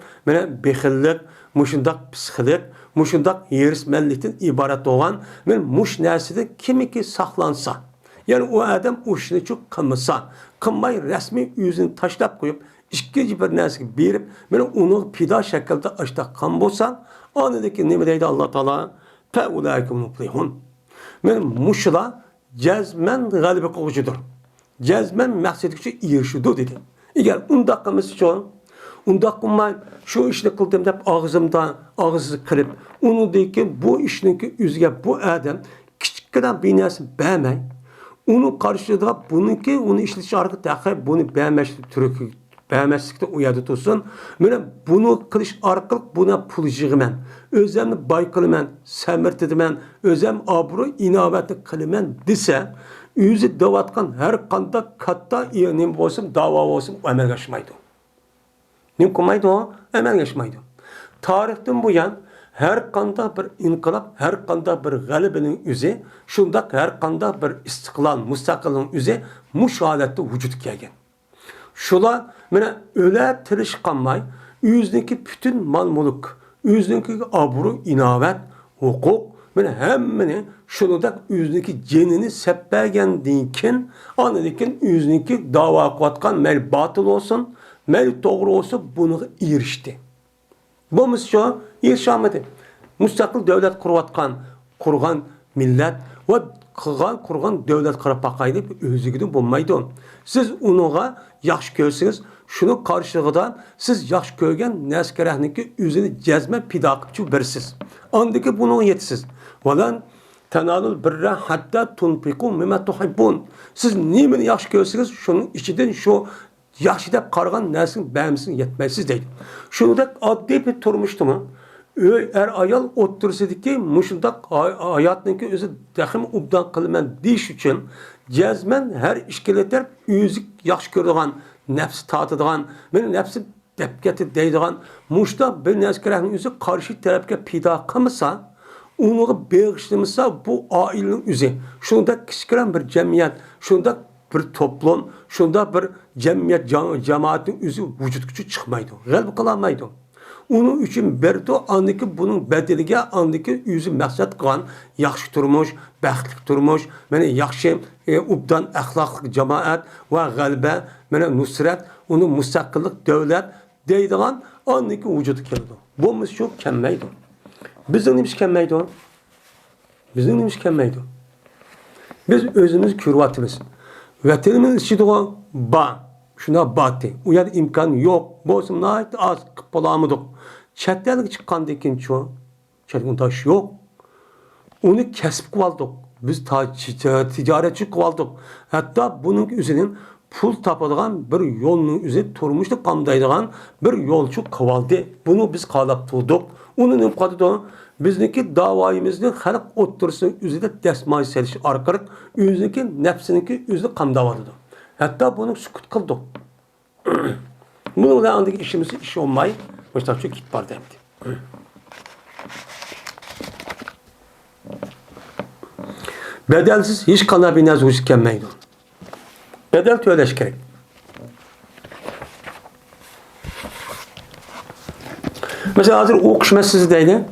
bekillik, muşundak psikoloji, muşundak yerismenlikten ibaret olan, muş nerside kimi ki saklansa, yani o adam o işini çok kılmasa, kılmayı resmi yüzünü taşlap koyup, ikinci bir nersi berip, onu pida şekilde açta kan bolsa, anadaki ne deydi Allah Teala? فَاُولَٰئِكُمْ مُفْلِحُونَ. Muşla cezmen galibi kılıcıdır. Cezmen məqsədikçe iyirşidir dedi. Eğer unda kılması şu, unda kılmayı şu işini kıldım deyip ağzı kırıp, onu deyip ki bu işini üzge bu adam küçükken bir nersi beğenmeyi, onu karşılığa bununki onu işletici arka takip bunu beğenmezlikte uyadı tutsun. Bunu kılış arkalık buna pul yığımen, özlemli baykılımen, semirtidimen, özlem abru inavetli kılımen dese, yüzü davatkan her kanda katta nim olsun, dava olsun emel geçmeydi. Nim komaydı o? Emel geçmeydi. Tarihten bu yan her kanda bir inkılap, her kanda bir galibenin yüzü, şundak her kanda bir istiklal, müstakilin yüzü müşahadette vücut gelgen. Şula öyle tırışkanmay, yüzdeki bütün mal muluk, yüzdeki abru inavet, hukuk, hemmini şunudak yüzdeki cenini sepbergen dinkin, anadikin yüzdeki dava kuatkan mel batıl olsun, mel doğru olsun bunu irişti. Bu misyo irşamedi. Müstakil devlet kurgan millet ve kurgan devlet karapakaydı özgüdün bulmaydı. Siz onuğa yaxşı görseniz, şunu karşılığında siz yaxşı görgen neskerehniki üzerine cezme pidakıpçı birisiz. Andaki bunu yetsiz. Valan tenalul birre hatta tunfiku mimma tuhibbun. Siz nimeni yaxşı görseniz, şunun içinden şu yaxşı dep kargan nersin beğenmesin yetmezsiz deydi. Şunu da adli bir turmuştu mu? Ayal otursidiki muşundak hayatındaki özü dehim ubdan kılmen deyiş için cezmen her işkeleter yüzük yaxşı gördüğün, nefsi tatıdığın, benim nefsi depketi deydiğin, muşta bir neskerehinin yüzü karşı tarafka pida kımısa, onu bağışlamışsa bu ailenin yüzü. Şunda kişkiren bir cemiyet, şunda bir toplum, şunda bir cemiyet, cemaatin yüzü vücut gücü çıkmaydı. Galip kılamaydı. Onun için berdi andaki bunun bedeliga andaki yüzü məqsəd qılan yaxşı turmuş, bəxtlik turmuş, yaxşı ubdan əxlaqlıq cemaat və qəlbə, nusret, onun müstəqillik dövlət deydiğən andaki vücudu keldi. Bu misyo kemmeydi. Bizim neyimiz kemmeydi? Bizim neyimiz kemmeydi? Biz özümüz kürvatımız. Vətənimiz içi doğan şuna batı. O yer imkan yok. Boğazım nahit az kıpılamıdık. Çetlerlik çıkan dekin çoğu. Çetlerlik taş yok. Onu kesip kıvaldık. Biz ticaretçi kıvaldık. Hatta bunun üzerinin pul tapadığan bir yolun üzerine turmuştu kamdaydıgan bir yolcu kıvaldı. Bunu biz kalap tulduk. Onun imkadı da bizdeki davayımızın halk otursun üzerinde desmayı seliş arkalık üzerindeki nefsindeki üzerinde kamdavadıdı. Hatta bunu sükut kıldık. Bununla andaki işimiz iş olmayı mesela çok git var demdi. Bedelsiz hiç kanabine zuhus kemmeydi. Bedel töyleş gerek. Mesela hazır o'qish masalasi deydi.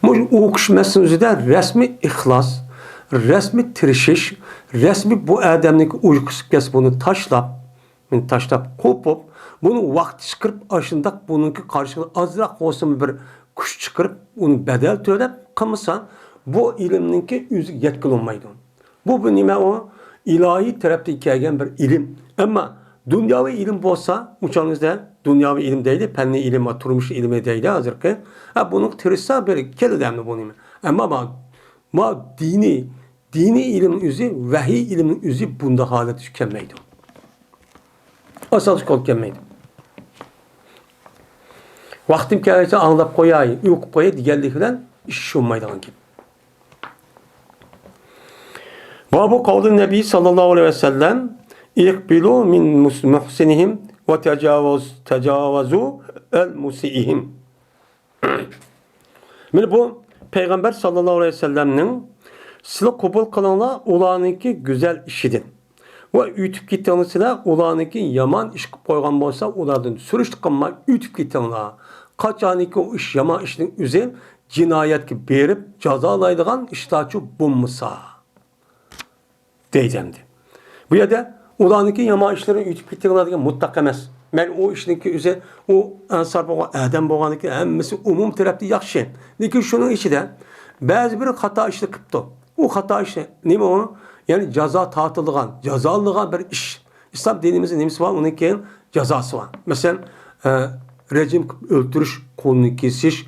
Bu o'qish masalasida rasmiy ixlos, rasmiy tirishish, rasmiy bu odamning uyqusi kelsa buni tashlab qo'yib, buni vaqt chiqarib ashundaq buningki qarshiga ozroq bo'lsin bir kuch chiqarib, uni badal to'lab qilmasa, bu ilmninki o'zi yetkazilmaydi. Bu nima o? İlahi tarafdan kelgan bir ilim. Ama dunyoviy ilim bo'lsa, o'shangizda dunyoviy ilim deydi, fanniy ilim va turmush ilmi deydi hozirgi. Buni tirishsa bir keladi bu nima. Ama ma dini ilim o'zi, vahiy ilmning o'zi bunda holat kelmaydi. Asosiy qo'l kelmaydi. Vaqtim kelsa anglab qo'yay, o'qib qo'yay deganlik bilan ish olmaydigan gap. Babu kavli Nebi sallallahu aleyhi ve sellem İkbilu min muhsinihim ve tecavazu el musiihim. Bu Peygamber sallallahu aleyhi ve sellem'nin silah kabul kılınla olanınki güzel işidir. Ve ütüp gittiğinizde olanınki yaman iş koygan olsa onlardan sürüştük ama ütüp gittiğinizde kaçanınki o iş yaman işinin üzeri cinayet ki berip cezalaydıgan iştaçı bulmasa. Deycemdi. Bu yerde ulanınki yama işlerin ütüp gittiğine mutlak emez. Ben o işinki üzeri o ansar boğan, adam boğanınki emmesi umum tarafta yaxşı. Lekin şunun içinde bazı bir hata işle kıptı. O hata işle neymi o? Yani ceza tatılığan, cezalığan bir iş. İslam dinimizin nemisi var, onunki cezası var. Mesela rejim öldürüş, kolunu kesiş,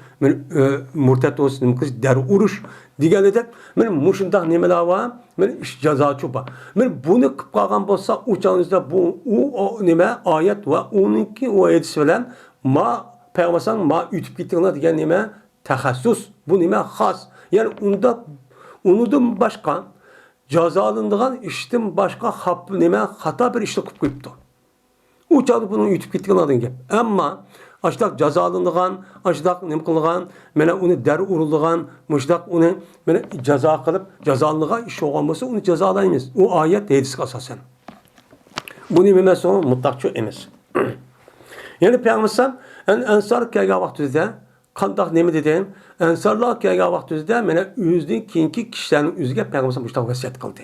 murtet olsun, der uruş. Diğerleri de benim muşundaq nemeler var, benim iş cezası var. Ben bunu kıpkagan bolsa uçağınızda bu o neme ayet var, onunki o ayet bilen peygambersan ütüp gittiğine diyen neme tahassus, bu neme has. Yani ondan başka cezalındığın işten başka hata bir işle kıpkıptı. Uçağı bunu ütüp gittiğine adın gep. Ama aşdak cezalındıgan, aşdak nem kılgan, mena onu der urulduğan, muşdak onu mena ceza kılıp cezalılığa iş olması onu cezalayımız. O ayet hadis asasen. Bu nime sonra mutlakçı emez. Yani Peygamber ensar kelgen vaktinde kandak nemi dedim, ensarlar kelgen vaktinde mena yüzden kinki kişilerin yüzüge Peygamber muştak vasiyet kıldı.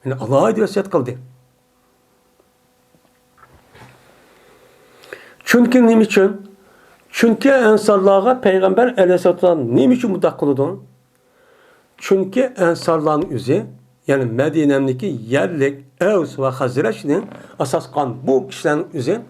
Yani Allah'a edi vasiyet kıldı. Çünkü nemi için? Çünkü ensarlığa Peygamber aleyhisselam ne için mutlak kıldı? Çünkü ensarların üzeri, yani Medine'deki yerlik Evs ve Hazreç'nin asas kan bu kişilerin üzeri,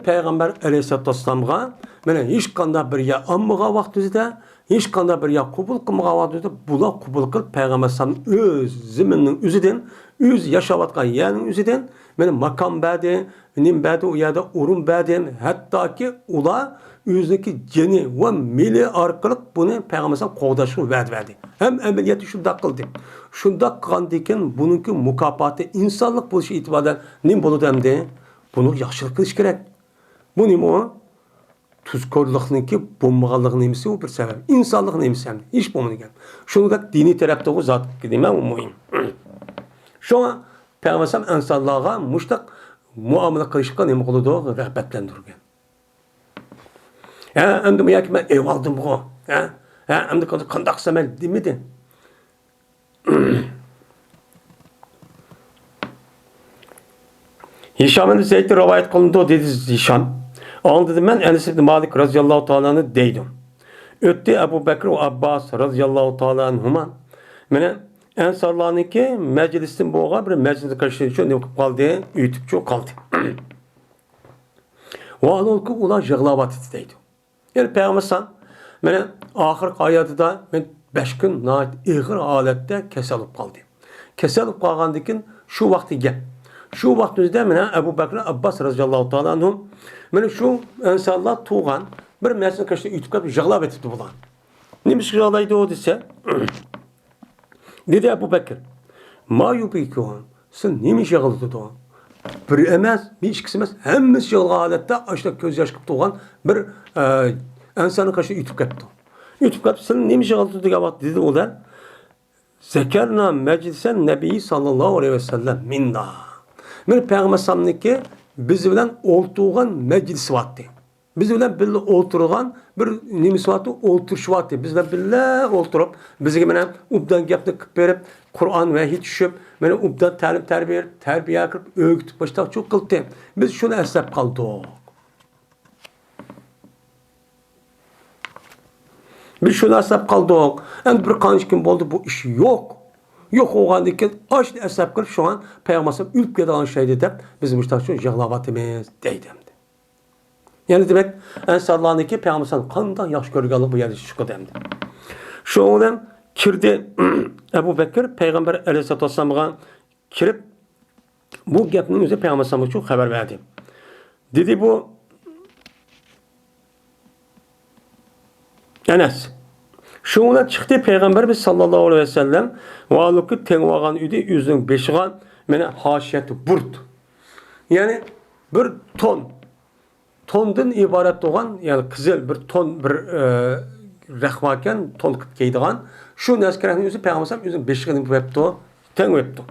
Peygamber aleyhisselam'a hiç kanda bir ya ammağa vaktinde, hiç kanda bir ya kubul kılmağa vaktinde, bula kubul kıl Peygamber sallallahu öz ziminin üzerinden, öz yaşavatkan yerinin üzerinden, makam bedi, nim bedi, o yerde urun bedi, hatta ki ula yüzdeki ceni ve mili arkalık bunu Peygamber'e kovdaşını verdi. Hem ameliyatı şunda kıldı. Şunda kıldıyken bununki mukapatı insanlık buluşu itibaren ne buludu hem de bunu yaxşılık kılış gerek. Bu ne o? Tuzkorluğunki bombağalık nemisi o bir sebep. İnsanlık nemisi hem de. Hiç bomba değil. Şunu da dini tarafta o zat gideyim o mühim. Şu an Peygamber insanlığa muştak muamele kılışıkla ne kılıdı? Rehbetlendirgen. Hem de ya ki ben ev aldım bu. Hem de kandak semel demedi. Hişam'ın Zeyd'i rivayet kılındı dedi Hişam. Ağın dedim ben Enes ibn Malik radıyallahu ta'ala'nı deydim. Ötti Ebu Bekir ve Abbas radıyallahu ta'ala'nhuma. Mene ensarlarınki meclisin boğa bir meclisi karşılaşıyor ne kaldı? Ütüpçü kaldı. Ve anolku ulan jığlavat isteydi. Yani Peygamber mene ahir hayatı da 5 gün ağır halette kesel olup kaldı. Kesel olup kalgandikin şu vakti gel. Şu vaktimizde mene Ebu Bekir Abbas radıyallahu ta'ala anhum mene şu ensarlar tuğan bir meclisin karşısında ütüp kalıp jığlavat etdi bulan. Neymiş jığlaydı o dese? Dedi Ebu Bekir ma yubikûn sen neymiş jığladı o? Bir emez, bir iş kısmez. Hemmesi jığlağı halette açta göz yaş kıp tuğan bir ensarın karşısında ütüp kalıptı. Ütüp kalıp sen neymiş jığladı dedi o da zekerna meclisen Nebi sallallahu aleyhi ve sellem minna. Peygamber sallallahu ki biz bilen oltuğun meclisi vattı. Biz bilen birle oturgan bir nimisvatı oturuşvatı. Bizle birle oturup bizge menen ubdan gapni qilib berip Kur'an ve hiç düşüp menen ubdan ta'lim terbiye qilib öğütüp başta çok qildi. Biz şunu eslep kaldık. Biz şunu eslep kaldık. Endi bir qancha kun bo'ldi bu iş yok. Yok olgandan keyin aşdı eslep qilib şu an Peygamber ülüp ketgan şeydi deb biz müştahçı yig'lavatimiz deydi. Yani demek ensarlarındaki Peygamber'in qanday yaxshi ko'rganligi bu yerda chiqdi demdi. Şu odam kirdi Ebu Bekir Peygamber Aleyhisselatü Vesselam'a kirip bu gapning o'zi Peygamber uchun xabar berdi. Dedi bu Enes. Şuna çıktı Peygamberimiz sallallahu aleyhi ve sellem valıkı tengvagan üdi yüzün beşiğan mene haşiyeti burt. Yani bir tondan ibaret olan yani kızıl bir ton bir rehvaken ton kıp giydiğen şu neskerahın yüzü Peygamberimiz yüzün beşiğini vepti teng vepti.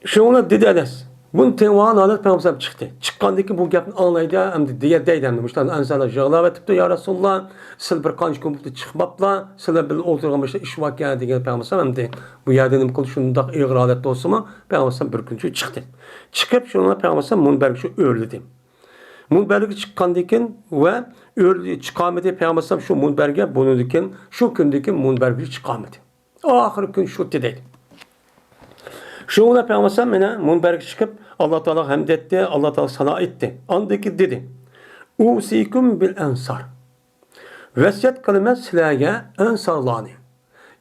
Şuna dedi Enes. Bunun tenvahan alet Peygamber çıktı. Çıkkandaki bu gapni anlaydı hem diye deydi. Müştahın ensarlar jığlab etipti. Ya Resulullah siz bir qancha kun bo'ldi chiqmabla sizlar bilan o'tirgan bo'lsa ish vakani degan Peygamber hem de bu yerda nima qildi shundoq ig'ir holatda bo'lsa-mu Peygamber bir kun chiqdi. Chiqib shuni Peygamber munbarga shu o'rlidi. Munbarga chiqqandan keyin va o'rli chiqamadi Peygamber shu munbarga bundan shu kundagi munbarga chiqamadi. Oxirgi kun shu dedi. Şuna Peygamber mene munberge çıkıp Allah Teala hamd etti, Allah Teala sana etti. Andaki dedi. Usikum bil ensar. Vesiyet kılma sizlerge ensarlarını.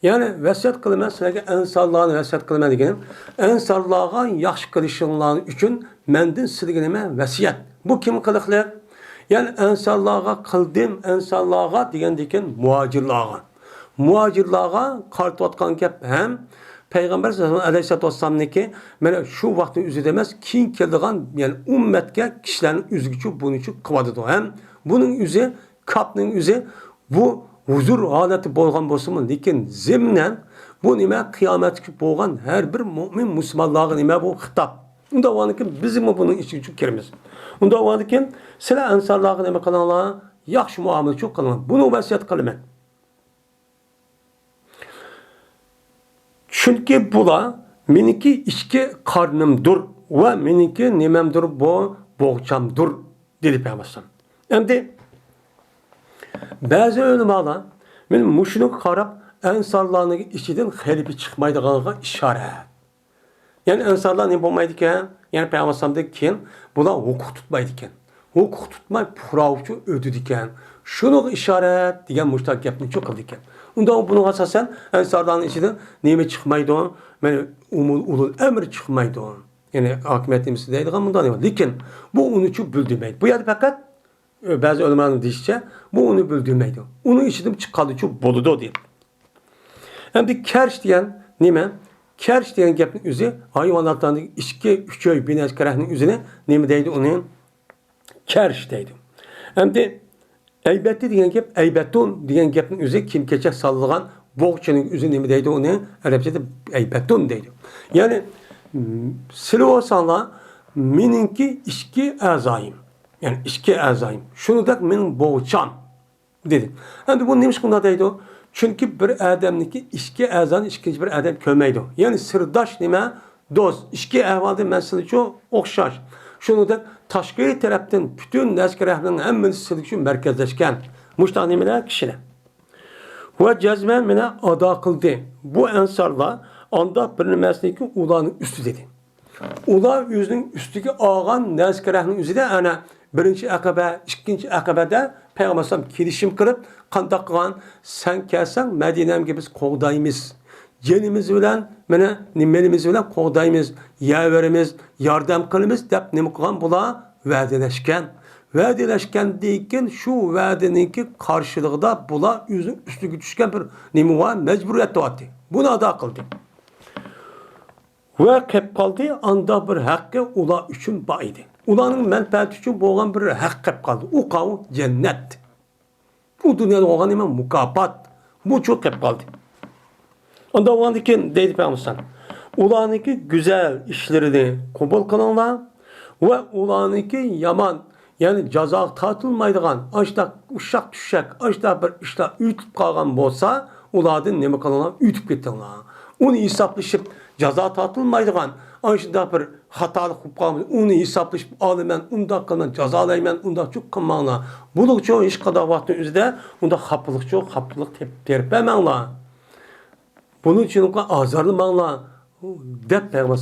Yani vesiyet kılma sizlerge ensarlarını vesiyet kılma degenim. Ensarlarga yaxşı kılışınlarını üçün mendin sizlerine vesiyet. Bu kim kılıklar? Yani ensarlarga kıldım, ensarlarga degen muhacirlarga. Muhacirlarga kartvatkan gap hem Peygamber Aleyhisselatü Vesselam'niki mana şu vaktin üzü demez keyin keldigan yani ümmetke kişilerin üzgüçü bunun için kıvadıdı. Hem bunun üzü kapның üzü bu huzur haleti bolgan bolsunmu lekin zimnen bu nima kıyametki bolgan her bir mümin Müslümanlarga nima bu hitap. Unda vaniki bizim bunun içi kirimiz. Unda vaniki sizlar ensarlarga nima qilinglar? Yaxshi muomala çok qilinglar. Bunu vasiyat qilaman. Çünkü bula meniki içki karnımdır ve meniki nimemdir bu boğçamdır dedi Peygamber. Endi bazı ulemalar men muşunu qarab ensarlarning ichidan xelibi chiqmaydiganiga ishorat. Yani ensarlar ne bo'lmaydi ekan? Yani Peygamber'dan keyin bular hukuk tutmaydi ekan. Hukuk tutmay puravchi o'tdi ekan. Şunu ishorat degan mushtaq gapni çok qildi ekan. Unda bunun asasen ensarların içinden neyme çıkmaydı o, yani ulul emir çıkmaydı o. Yani hakimiyetimiz deydi ama bundan değil. Lakin bu onu için bildirmeydi. Bu yerde fakat bazı ulemaların deyişçe bu onu bildirmeydi. Onun içinden çıkalı çok boludu o değil. Hem de kerş diyen neyme? Kerş diyen gapın üzü hayvanlardan içki üçöy bin eskerahının üzerine neyme deydi onun? Kerş deydi. Hem de Eybetti diyen gap, eybetun diyen gapın üzü kim keçe sallıgan boğçanın üzü nemi deydi onu Arapçada eybetun deydi. Yani sili olsanlar meninki işki azayım. Yani işki azayım. Şunu da menin boğçam dedi. Hem bu neymiş bunda deydi o? Çünkü bir adamniki işki azan ikinci bir adam kömeydi. Yani sırdaş nime dost. İşki ehvalde mesele çok okşar. Şunu da taşkı taraftan bütün neskerahının hemmesi silik için merkezleşken müştahnimeler kişiler. Ve cezmen mene ada kıldı. Bu ensarla anda bir mesleki ulanın üstü dedi. Ula yüzünün üstüki ağan neskerahının üzü de ana birinci akabe, ikinci akabede Peygamber kirişim kırıp kandak kılan sen kelsen Medine'm biz kovdayımız. Cenimiz bilen, mene nimelimiz bilen kovdayımız, yaverimiz, yardım kılımız dep nime kılan bula vədələşkən. Vədələşkən deyken şu vədininki karşılıqda bula yüzün üstüge düşkən bir nime var, mecburiyet doğatı. Bunu ada kıldı. Ve kep kaldı, anda bir hakkı ula üçün baydı. Ulanın menfaati üçün boğan bir hak kep kaldı. O kavu cennet. Bu dünyada olan nime mukafat. Bu çok kep kaldı. Onda o andaki deydi Peygamber. Ulanınki güzel işlerini kabul kılınlar. ve ulaniki yaman, yani jaza tatılmaydigan, aşta uşak düşecek, aşta bir işte ütüp kalgan bolsa, uladın neme kalan ütüp kettiler. Onu hesaplaşıp jaza tatılmaydigan, aşta bir hatalık kılıp kalmış, onu hesaplaşıp alımen, unda kalan jazalayman, unda çok kılmağına. Buluk çoğu iş kadar vakti üzere, unda hapılık çok, hapılık terpemenler. Bunun için o kadar azarlımanlar, dep peygamber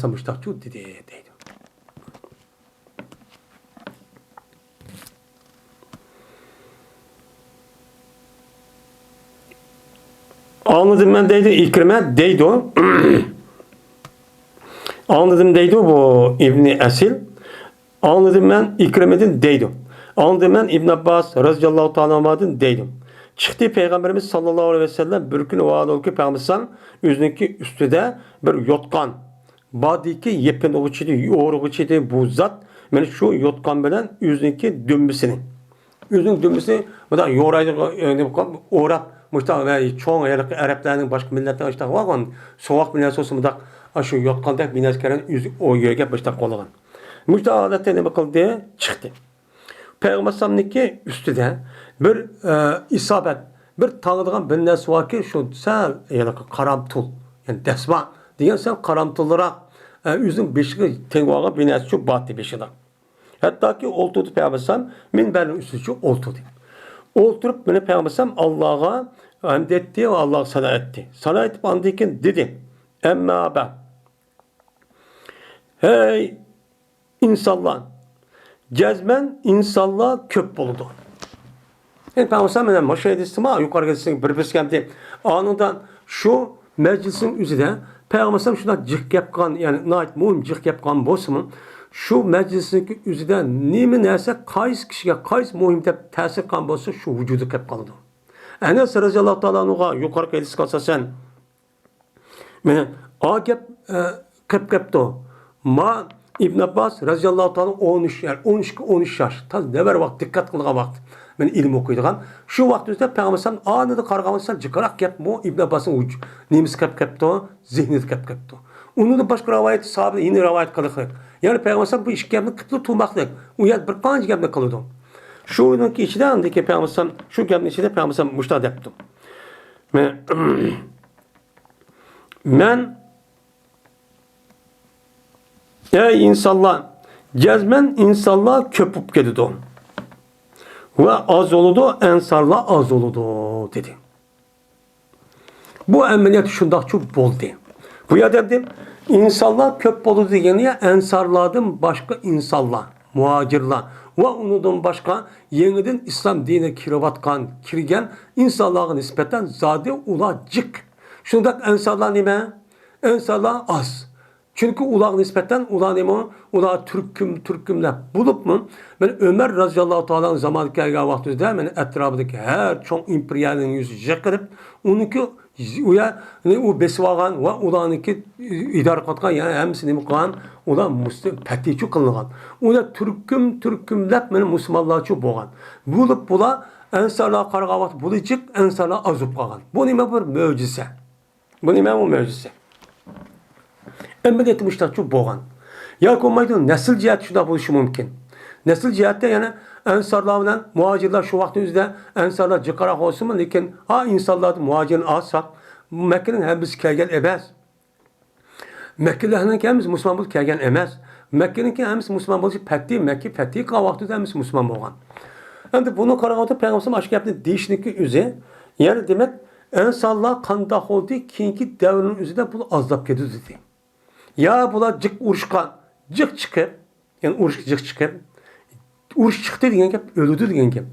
çok dedi. Anladım ben deydi İkrime deydi o. Anladım deydi o bu İbni Esil. Anladım ben İkrime'den deydi. Anladım ben İbn Abbas radıyallahu ta'ala anhu'dan deydi. Çıktı Peygamberimiz sallallahu aleyhi ve sellem bir gün o adol ki Peygamberimiz yüzündeki üstüde bir yotkan. Badiki yepin uçidi, uçidi bu zat. Yani şu yotkan bilen yüzündeki dümbüsünü. Yüzünün dümbüsünü bu da yoraydı uğrap. Muhtemelen ve çoğun Araplarning başka milletler işte var soğuk millet olsun da şu yotkanda bineskeren o yerge başta qo'llagan. Muhtemelen odatda nima qildi? Chiqdi. Payg'ambarniki ustida bir isabet, bir tanıdığın bir narsa var ki şu sal yani qaramtul, yani desma degan sal qaramtulroq o'zining beshiga teng olgan binasi shu batı beshida. Hattoki o'ltirdi Payg'ambar minbarning ustida o'ltirdi. Oturup beni Peygamber Allah'a hamd etti ve Allah'a sana etti. Sana etip andıyken dedi. Emme ben. Hey insanlar. Cezmen insanlar köp buludu. Yani Peygamber bana maşa edilsin ama yukarı gelsin bir peskemdi. Anından şu meclisin üzerinde Peygamber şuna cık yapkan yani nait muhim cık yapkan bosmun. Şu meclisin üzerinde nime neyse kays kişiye kays muhim de tesir kan bolsa şu vücudu kep kalıdı. Enes radıyallahu ta'ala anhu'a yukarı hadis kalsa sen men a kep to ma İbn Abbas radıyallahu ta'ala 13 yaş 13 yaş taz never vakt dikkat kılgan vakt men ilim okuyduğum şu vaktimizde Peygamber anında kargamışsan çıkarak kep mu İbn Abbas'ın uç nimiz kep to zihni kep to onu da başka rivayet sahabe yine rivayet kılıklık. Yani Peygamber bu işkemni kıtlı tutmaklık. O yer bir kanç gemle kalıyordu. Şunun ki içinde andaki Peygamber şu gemle içinde Peygamber müştahid yaptım. Men ey insanlar cezmen insanlar köpüp gidiyordu. Ve az oludu ensarlar az oludu dedi. Bu ameliyat şundak çok boldu. Bu ya dedim insanlar köp bolu degeniye ensarlardan başka insanlar, muhacirlar ve onundan başka yeniden İslam dinine kirgen insanlara nispeten zade ulacık. Şundak ensarlar nime? Ensarlar az. Çünkü ular nispeten ular nime? Ular Türkümler bulup mu? Ben Ömer radıyallahu ta'ala'nın zamanı gelgen vaktinde ben etrafındaki her çok imperialinin yüzü jekirip onunki uya o besvagan ve ulaniki idare qatgan yani hemsini muqan ular muslim patichu qilgan. Ular Türkümlep men musulmonlarcha bo'lgan. Bulup bular ensarlar qargan vaqt bulicik ensarlar azib qolgan. Bu nima bir mo'jiza. Bu nima bu mo'jiza. Emniyet müştaçu bo'lgan. Ya ko'maydi nasl jihat shunda bo'lishi mumkin. Nasl jihatda yani ensarlar bilan muhacirlar şu vaqtimizda ensarlar jiqaroq olsinmi, lekin insonlar muhacirin azsak Mekke'nin hemimiz kelgen emas. Mekke'nin hemimiz Müslüman bo'lib kelgan emas. Mekke'nin hemimiz Müslüman bo'lishi Fethi Mekke Fethi qilgan vaqtida hemimiz Müslüman bo'lgan. Endi buni qaraganda Peygamber aşk gapni deyishniki o'zi, yani demek ensarlar qandoq oldi keyingi davrning o'zida bu azlab ketdi dedi. Ya bular jiq urushgan, jiq chiqib, yani urush jiq chiqib urush chiqdi degan gap, o'ldi degan gap.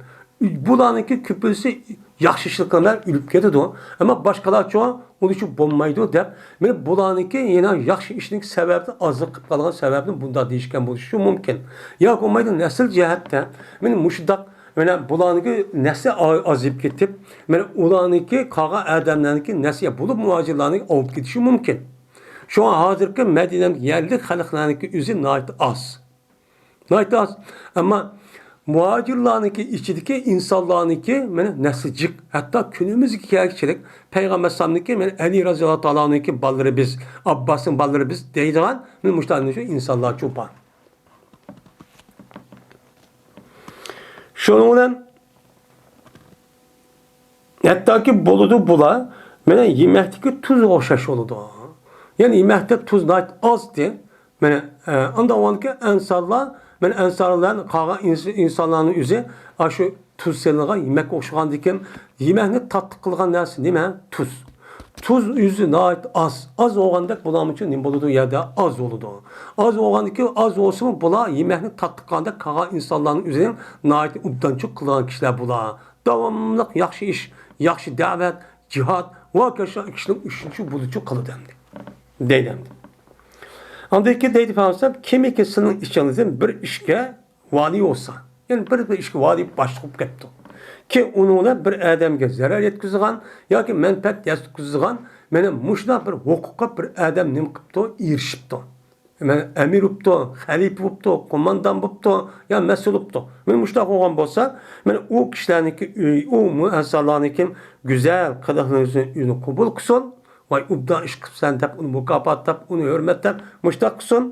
Bularniki ko'pisi yaxshi ish qilganlar o'lib ketadi. Ammo boshqalarcha uni uchun bo'lmaydi deb, men bularniki yana yaxshi ishning sababini ozliq qilib qolgan sababini bunda deyishgan bo'lishi mumkin. Yo'q, bo'lmaydi nasl jihatda men mushdoq mana bularniki nasl azib ketib, men ularniki qolgan odamlarniki nasl bo'lib muhojirlarning olib ketishi mumkin. Şu an hozirgi Medine'nin yerli xalqlarniki o'zi nayt az. Nayt az. Ama muhacirlarniki içideki insanlarniki meni nesicik hatta günümüzdeki kişilik Peygamber sallallahu aleyhi Ali radıyallahu anh'ınki balları biz Abbas'ın balları biz deydiğin men müştahidin şu insanlar çok var. Şunun bilen hattaki boludu bula mene yemekteki tuz oşaş oludu. Yani yemekte tuz nayt azdı. Mene anda o anki ensarlar men ensarlardan kalan insanların üzü aşı tuz selga yemek oşğan diken yemekni tatlı kılgan nersi değil mi? Tuz. Tuz yüzü nayt az. Az olganda bulam için nim boludu yerde az oludu. Az olgandaki az olsun bula yemekni tatlı kılganda kalan insanların üzerine nayt ubdan çok kılgan kişiler bula. Davamlıq yaxşı iş, yaxşı dəvət, cihad və qəşə ikisinin üçüncü bulucu kılı demdi. Deydemdi. Andaki deydi falan kimi ki senin işinizin bir işke vali olsa, yani bir işke vali başlayıp getdi. Ki onunla bir adamga zarar yetkizgan yoki menfaat yetkizgan mana mushuna bir huquqqa bir adam nim qilibdi, erishibdi. Men emir bo'libdi, xalifa bo'libdi, qo'mondon bo'libdi, yo mas'ul bo'libdi. Men mushtaq bo'lgan bo'lsa, men u kishilarniki, u muassasalarniki go'zal qiliqlarni qabul qilsin va ubda ish qilsan deb uni mukofotlab, uni hurmatlab mushtaq qilsin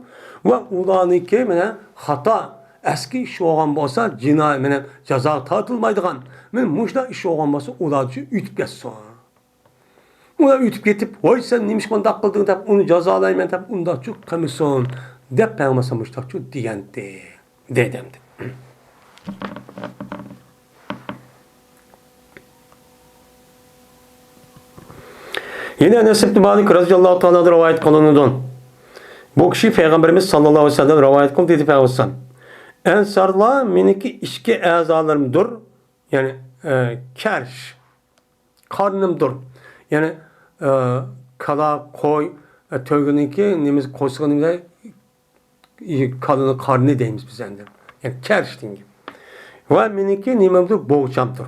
va ularniki mana xato eski ish bo'lgan bo'lsa, jinoyat mana jazo tortilmaydigan. Men mushtaq ish bo'lgan bo'lsa, ularni yutib ketsin. Ona ütüp getip, "Voy sen nimiş kondak kıldın?" dep, "Onu jazalayman" dep, "Unda çok kımısın" dep Peygamber muştakçı diyendi. Dedemdi. Yine Enes ibn Malik radıyallahu ta'ala rivayet kılınıdan. Bu kişi Peygamberimiz sallallahu aleyhi ve sellem rivayet kıldı dedi Peygamber. Ensarlar meniki işki azalarımdır. Yani kerş, karnımdır. Yani kala, koy, tövgününki nemiz koysanımda kadını karnı deyimiz biz ender. Yani kerş dingi. Ve meniki nememdir boğuşamdır.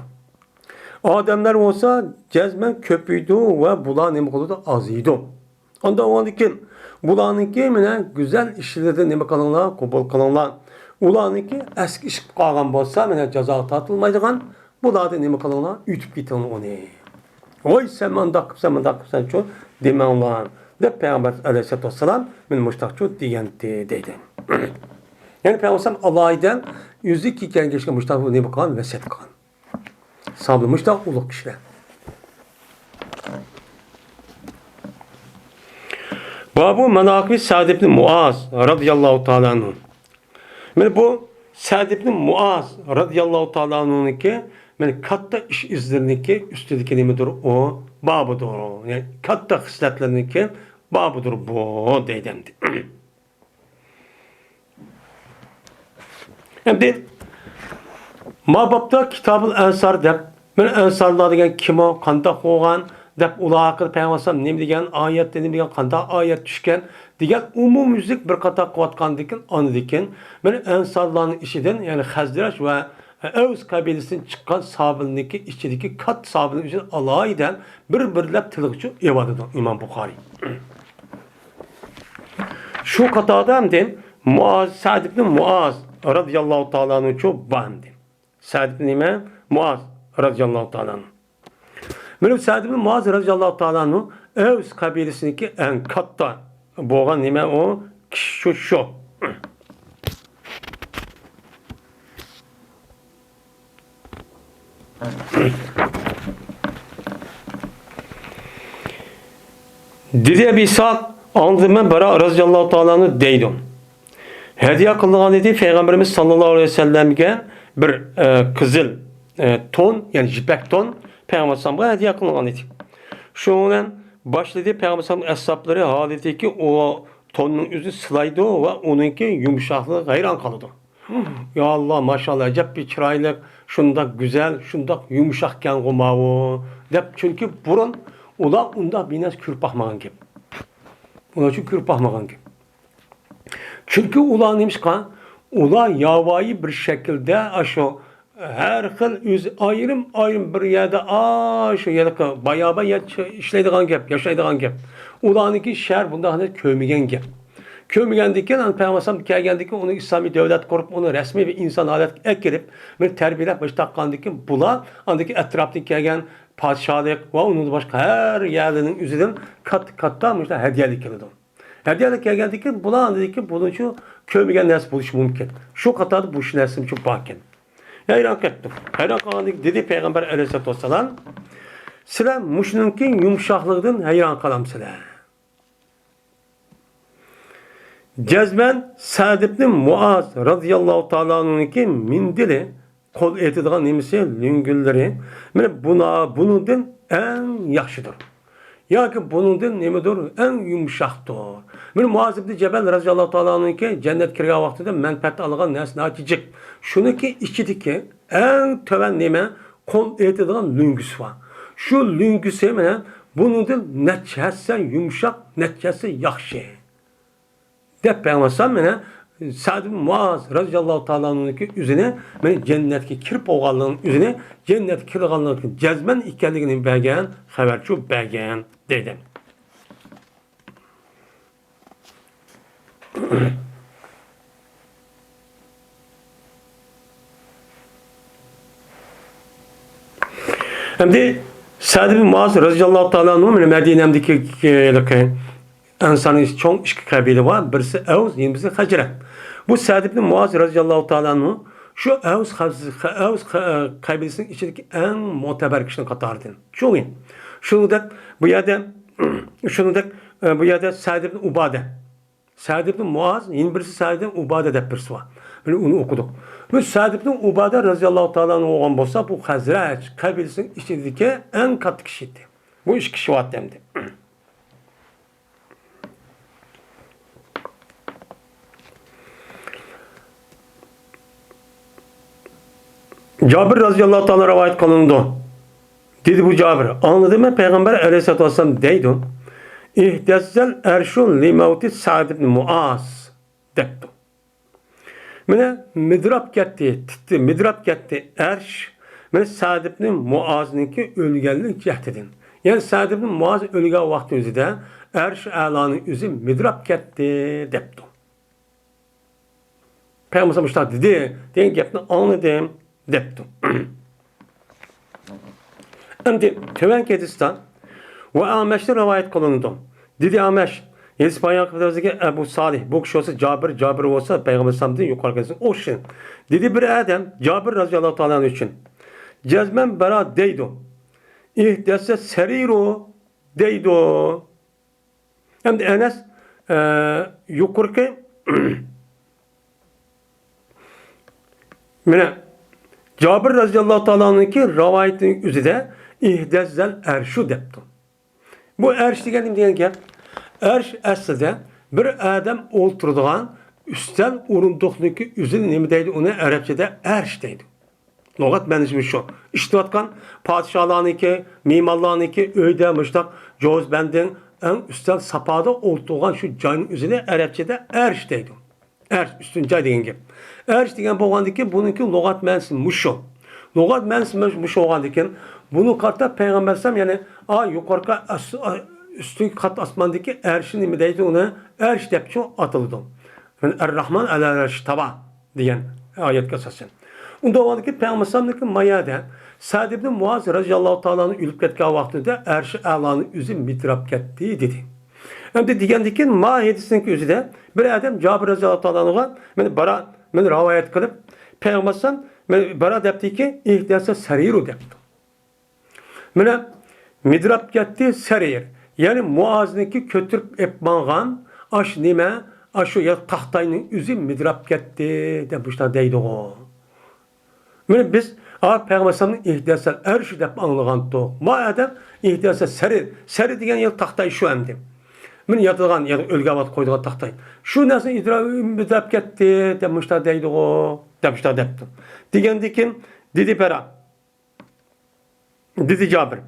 Ademler olsa cezmen köpüydü ve bula nemi kılıdı azıydı. Onda o anki bulanınki mene güzel işlerde nemi kalınlar, kubul kalınlar. Ulanınki eski iş kalgan bolsa mene ceza tatılmaydıgan bula da nemi kalınlar, ütüp gitin onu. Oy sen mandak sen çok deme Allah'ım. De Peygamber aleyhissalatü vesselam min muştakçu diyendi dedi. Yani Peygamber Allah'dan 102 kere geçken muştakçu ne bakan ve set bakan. Sablı muştak uluk kişiler. Babu menakib Sa'd ibn Muaz radıyallahu ta'ala anhu. Yani bu Sa'd ibn Muaz radıyallahu ta'ala anhu'nun ki yani katta iş izlerindeki üstündeki nemidir o babıdır o. Yani katta hisletlerindeki babıdır bu deydemdi. Şimdi mabapta Kitab-ül Ensar dep, ben Ensarlar degen kim o, kandak olgan dep ula akır Peygamber nem degen ayet dedim degen kandak ayet düşken degen umumüzlük bir kata kıvatkan deken anı deken ben Ensarların işiden yani Hazreç ve Evs kabilesinden çıkan sahabındaki içindeki kat sahabının için Allah'a eden bir tılıkçı evadıdır İmam Bukhari. Şu katada hem de Sa'd ibn Muaz radıyallahu ta'ala'nın çok bandı. Sa'd ibn Muaz radıyallahu ta'ala'nın. Benim Sa'd ibn Muaz radıyallahu ta'ala'nın Evs kabilesindeki en katta boğan nime o şu. Dedi Ebi İshak anladım ben Bara radıyallahu ta'ala'nı deydim. Hediye kıldıgan dedi Peygamberimiz sallallahu aleyhi ve sellem'e bir kızıl ton yani jipek ton Peygamber sallallahu hediye kıldıgan dedi. Şundan başladı Peygamber sallallahu ashapları halindeki o tonun yüzü sılaydı ve onunki yumuşaklığı hayran kaldı. Ya Allah maşallah acayip bir çıraylık, şunda güzel, şunda yumuşakken kumağı. Dep çünkü burun ula onda biraz kürpahmagan gibi. Ula çünkü kürpahmagan gibi. Çünkü ula neymiş kan? Ula yavayı bir şekilde aşağı her xil yüz ayrım bir yerde aşağı yerde bayağı işleydiğin gibi, yaşaydiğin gibi. Ulanınki şer bunda hani kömügen gibi. Kömügendeki Peygamber kelgendeki onu İslami devlet kurup onu resmi bir insan halet ekirip bir terbiyelep baştakkandaki bula andaki etraftaki kelgen padişahlık ve onun başka her yerlerinin üzerinden katlanmış da hediyelik geldi. Hediyelik kelgendeki bula andaki buluncu kömügen nasıl buluş mümkün. Şu katada bu işin resim çok bakın. Hayran ketdim. Hayran kalgandık dedi Peygamber aleyhissalatu vesselam. Sizler muşnunki yumuşaklıktan hayran kalamsızlar. Cezmen Sa'd ibn Muaz radıyallahu ta'ala anh'ınki mindili kol etadigan nemisi lüngülleri. Mana bunundan en yaxşıdır. Yoki bunundan nimadir? En yumshoqdir. Mana Muaz ibn Jabal radıyallahu ta'ala anh'ınki cennet kirgan vaqtida manfaat olgan narsa nachijik. Shuniki ichidiki en töven nima kol etadigan lüngüsü var. Şu lüngüsü mana bunundan neçhasi yumshoq, neçhasi yaxshi. Dep Peygamber mene Sa'd ibn Muaz radıyallahu ta'ala'nın üzerine men cennetke kirip olganlığın üzerine cennet kirganlığın cezmen ikenligini bergen haberçi bergen dedim. Hem de Sa'd ibn Muaz radıyallahu ta'ala'nın Medine'deki insanın çok iki kabile var. Birisi Evs, birisi Hacret. Bu Sa'd ibn Muaz radıyallahu ta'ala şu Evs kabilesinin içindeki en muteber kişinin katarıdır. Çok iyi. Şunu da bu yerde Sa'd ibn Ubade. Sa'd ibn Muaz, yine birisi Sa'd ibn Ubade de birisi var. Böyle onu okuduk. Bu Sa'd ibn Ubade radıyallahu ta'ala olan bolsa bu Hazret kabilesinin içindeki en katı kişiydi. Bu üç kişi var demdi. Cabir radıyallahu ta'ala rivayet kılındı. Dedi bu Cabir. Anladı mı? Peygamber aleyhissalatü vesselam deydi. İhdeszel erşun li mevti Sa'd ibn Muaz depti. Mene midrap ketdi erş. Mene Sa'd ibn Muaz'ninki ölgenlik cehdedin. Yani Sa'd ibn Muaz ölgen vakti üzide erş alanın üzü midrap ketdi depti. Peygamber sallallahu dedi. Deyin gepni anladım. Deptu. Şimdi Töven Kedistan ve Ameş'te rivayet kılındı. Dedi Ameş, İspanya kıtadaki Ebu Salih, bu kişi olsa Cabir olsa Peygamber Sam'dan yukarı gelsin. O şey. Dedi bir adam, Cabir radıyallahu ta'ala için. Cezmen bera deydu. İhdese seriru deydu. Hem de Enes yukarı Cabir radıyallahu ta'ala'nınki rivayetinin üzerinde ihdezzel erşu depti. Bu erş diyen ki erş aslında bir adam oturduğun üstten urunduqniki üzerinde nemi deydi ona Arapçada erş deydi. Logat mənisi şu. İştivatkan padişahlarınki, mimarlarınki öyde müştak Cozbendin en üstten sapada oturduğun şu canın üzerinde Arapçada erş deydi. Erş üstün cay deyin ki. Erş degan bo'lgandiki buniki lug'at ma'nosi musho. Lug'at ma'nosi musho bo'lgandikan buni qarta payg'ambar alayhisalom ya'ni yuqorqi ustun qat osmondagi ershi nima deydi uni ersh deb atildi. Ar-Rahman ala arsh tava degan oyatga asosan. Unda bo'lgandiki payg'ambar alayhisalomniki mayada Sa'd ibn Muaz radhiyallohu ta'olani o'lib ketgan vaqtida arshi a'loni o'zi mitrab ketdi dedi. Hem de digendeki mahiyetisinki üzerinde bir adam Cabir radıyallahu ta'ala'na men rivayet kılıp Peygamber'den bara depti ki ihdiyasa seriru depti. Mene midrap getti serir. Yani Muaz'niki kötürüp epmangan aş nime aşu ya tahtayının üzü midrap getti demişler deydi o. Mene biz Peygamber'den ihdiyasa erşi dep anlagan to. Ma adam ihdiyasa serir. Serir diyen ya tahtay şu emdi. Men yatılgan yani ölgavat koyduğun tahtay. Şu nasıl idrap ketdi demişler deydi o. Demişler depti. Digendikin dedi pera. Dedi Cabir.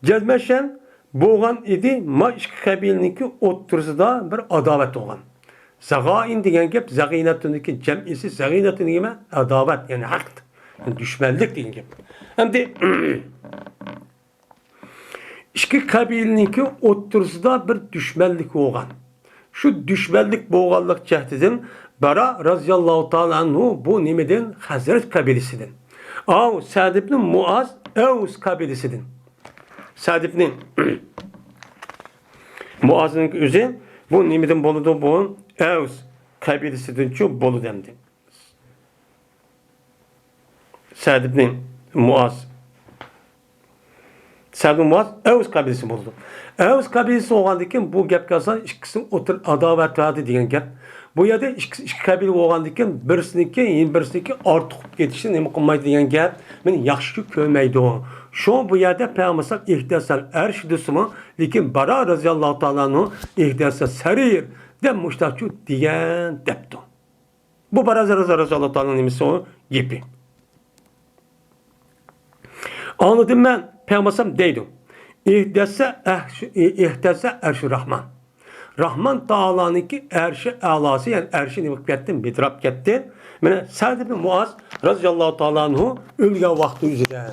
Cezmeşen boğan idi ma işki kabiliniki otursida bir adavet olgan. Zagain diyen gep zaginatındaki cem'isi zaginatın gibi adavet yani hakt. Yani düşmanlık diyen gep. Hem de İki kabiliniki otursida bir düşmanlık olgan. Şu düşmanlık boğanlık cehdidin Bara radıyallahu ta'ala anhu bu nimeden Hazret kabilesidir. Sa'd ibn Muaz Evs kabilesidir. Sa'd ibn Muaz'ın üzü bu nimeden boludu bu Evs kabilesidir. Çok bolu demdi. Sa'd ibn Muaz. Sa'd ibn Muaz Avs kabilesi bo'ldi. Avs kabilesi bo'lgandan keyin bu gapga asosan ikkisi o'tir adovatladi degan gap. Bu yerda ikki qabila bo'lgandan keyin birisiniki, birisiniki ortiq ketishni nima qilmaydi degan gap meni yaxshi ko'rmaydi. Şu bu yerda Peygamber ihdasal erş dusmu, lekin Bara radhiyallohu ta'ala ihdasal sarir deb mushtaqchu degan debdi. Bu Bara radhiyallohu ta'ala nimasi o yepi. Anladım ben Peygamber deydi. İhdasa erş Rahman. Rahman Ta'ala'nınki erşi alası, yani erşi nima ketdi, bitirab ketdi. Mana Sa'd ibn Muaz radhiyallohu ta'ala anhu o'lgan vaqti uzida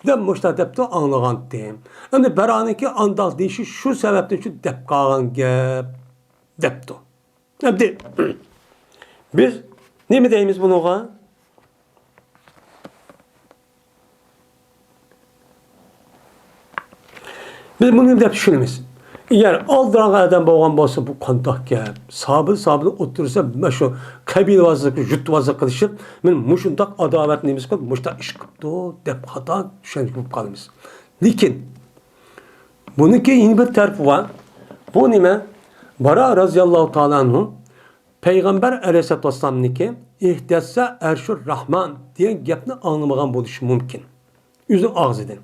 deb mushta debdi anlagandim. Endi Baraniki andaq deyishi shu sababdan shu deb qolgan gap debdi. Endi biz nima deymiz bunaqa? Biz bunu deb tushunamiz. Eğer aldıran adam bo'lgan bo'lsa bu qandoq gap? Sabit o'tirsa mana shu qabil vaziyatga jut vaziyat qilishib, men mushundoq adovat nemiz qilib, mushta ish qilibdi deb xato tushunib qolamiz. Lekin buniki yeni bir tarafi var. Bu nima? Bara radhiyallohu ta'ala anhu Peygamber aleyhissalatu vesselam'niki ihdassa erşur Rahman degan gapni anlamagan bo'lishi mumkin. O'zi og'zidan.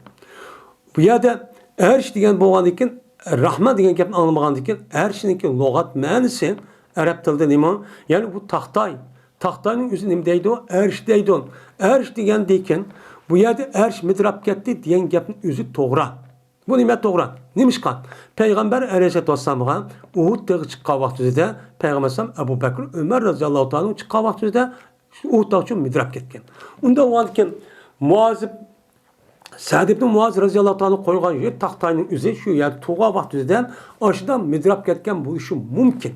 Bu yerda erş degan bo'lgandan keyin Rahman degan gapni anlamagandan keyin ershniki lug'at ma'nosi arab tilida nima? Ya'ni bu taxtay. Taxtayning o'zi nima deydi? Ersh deydi. Ersh degandan keyin bu yerda ersh midrab ketdi degan gapning o'zi to'g'ri. Bu nima to'g'ri? Nimishqa? Payg'ambar alayhisolatu vassalamga Uhud tog'i chiqqan vaqtida Payg'ambar Abu Bakr, Umar radhiyallohu ta'ala chiqqan vaqtida Uhud tog'i midrab ketgan. Unda o'lgan Muazib Sa'd ibn Muaz radhiyallohu ta'ala qo'ygan yer taxtayning o'zi shu yer tug'an vaqtida oshidan midrab ketgan bo'lishi mumkin.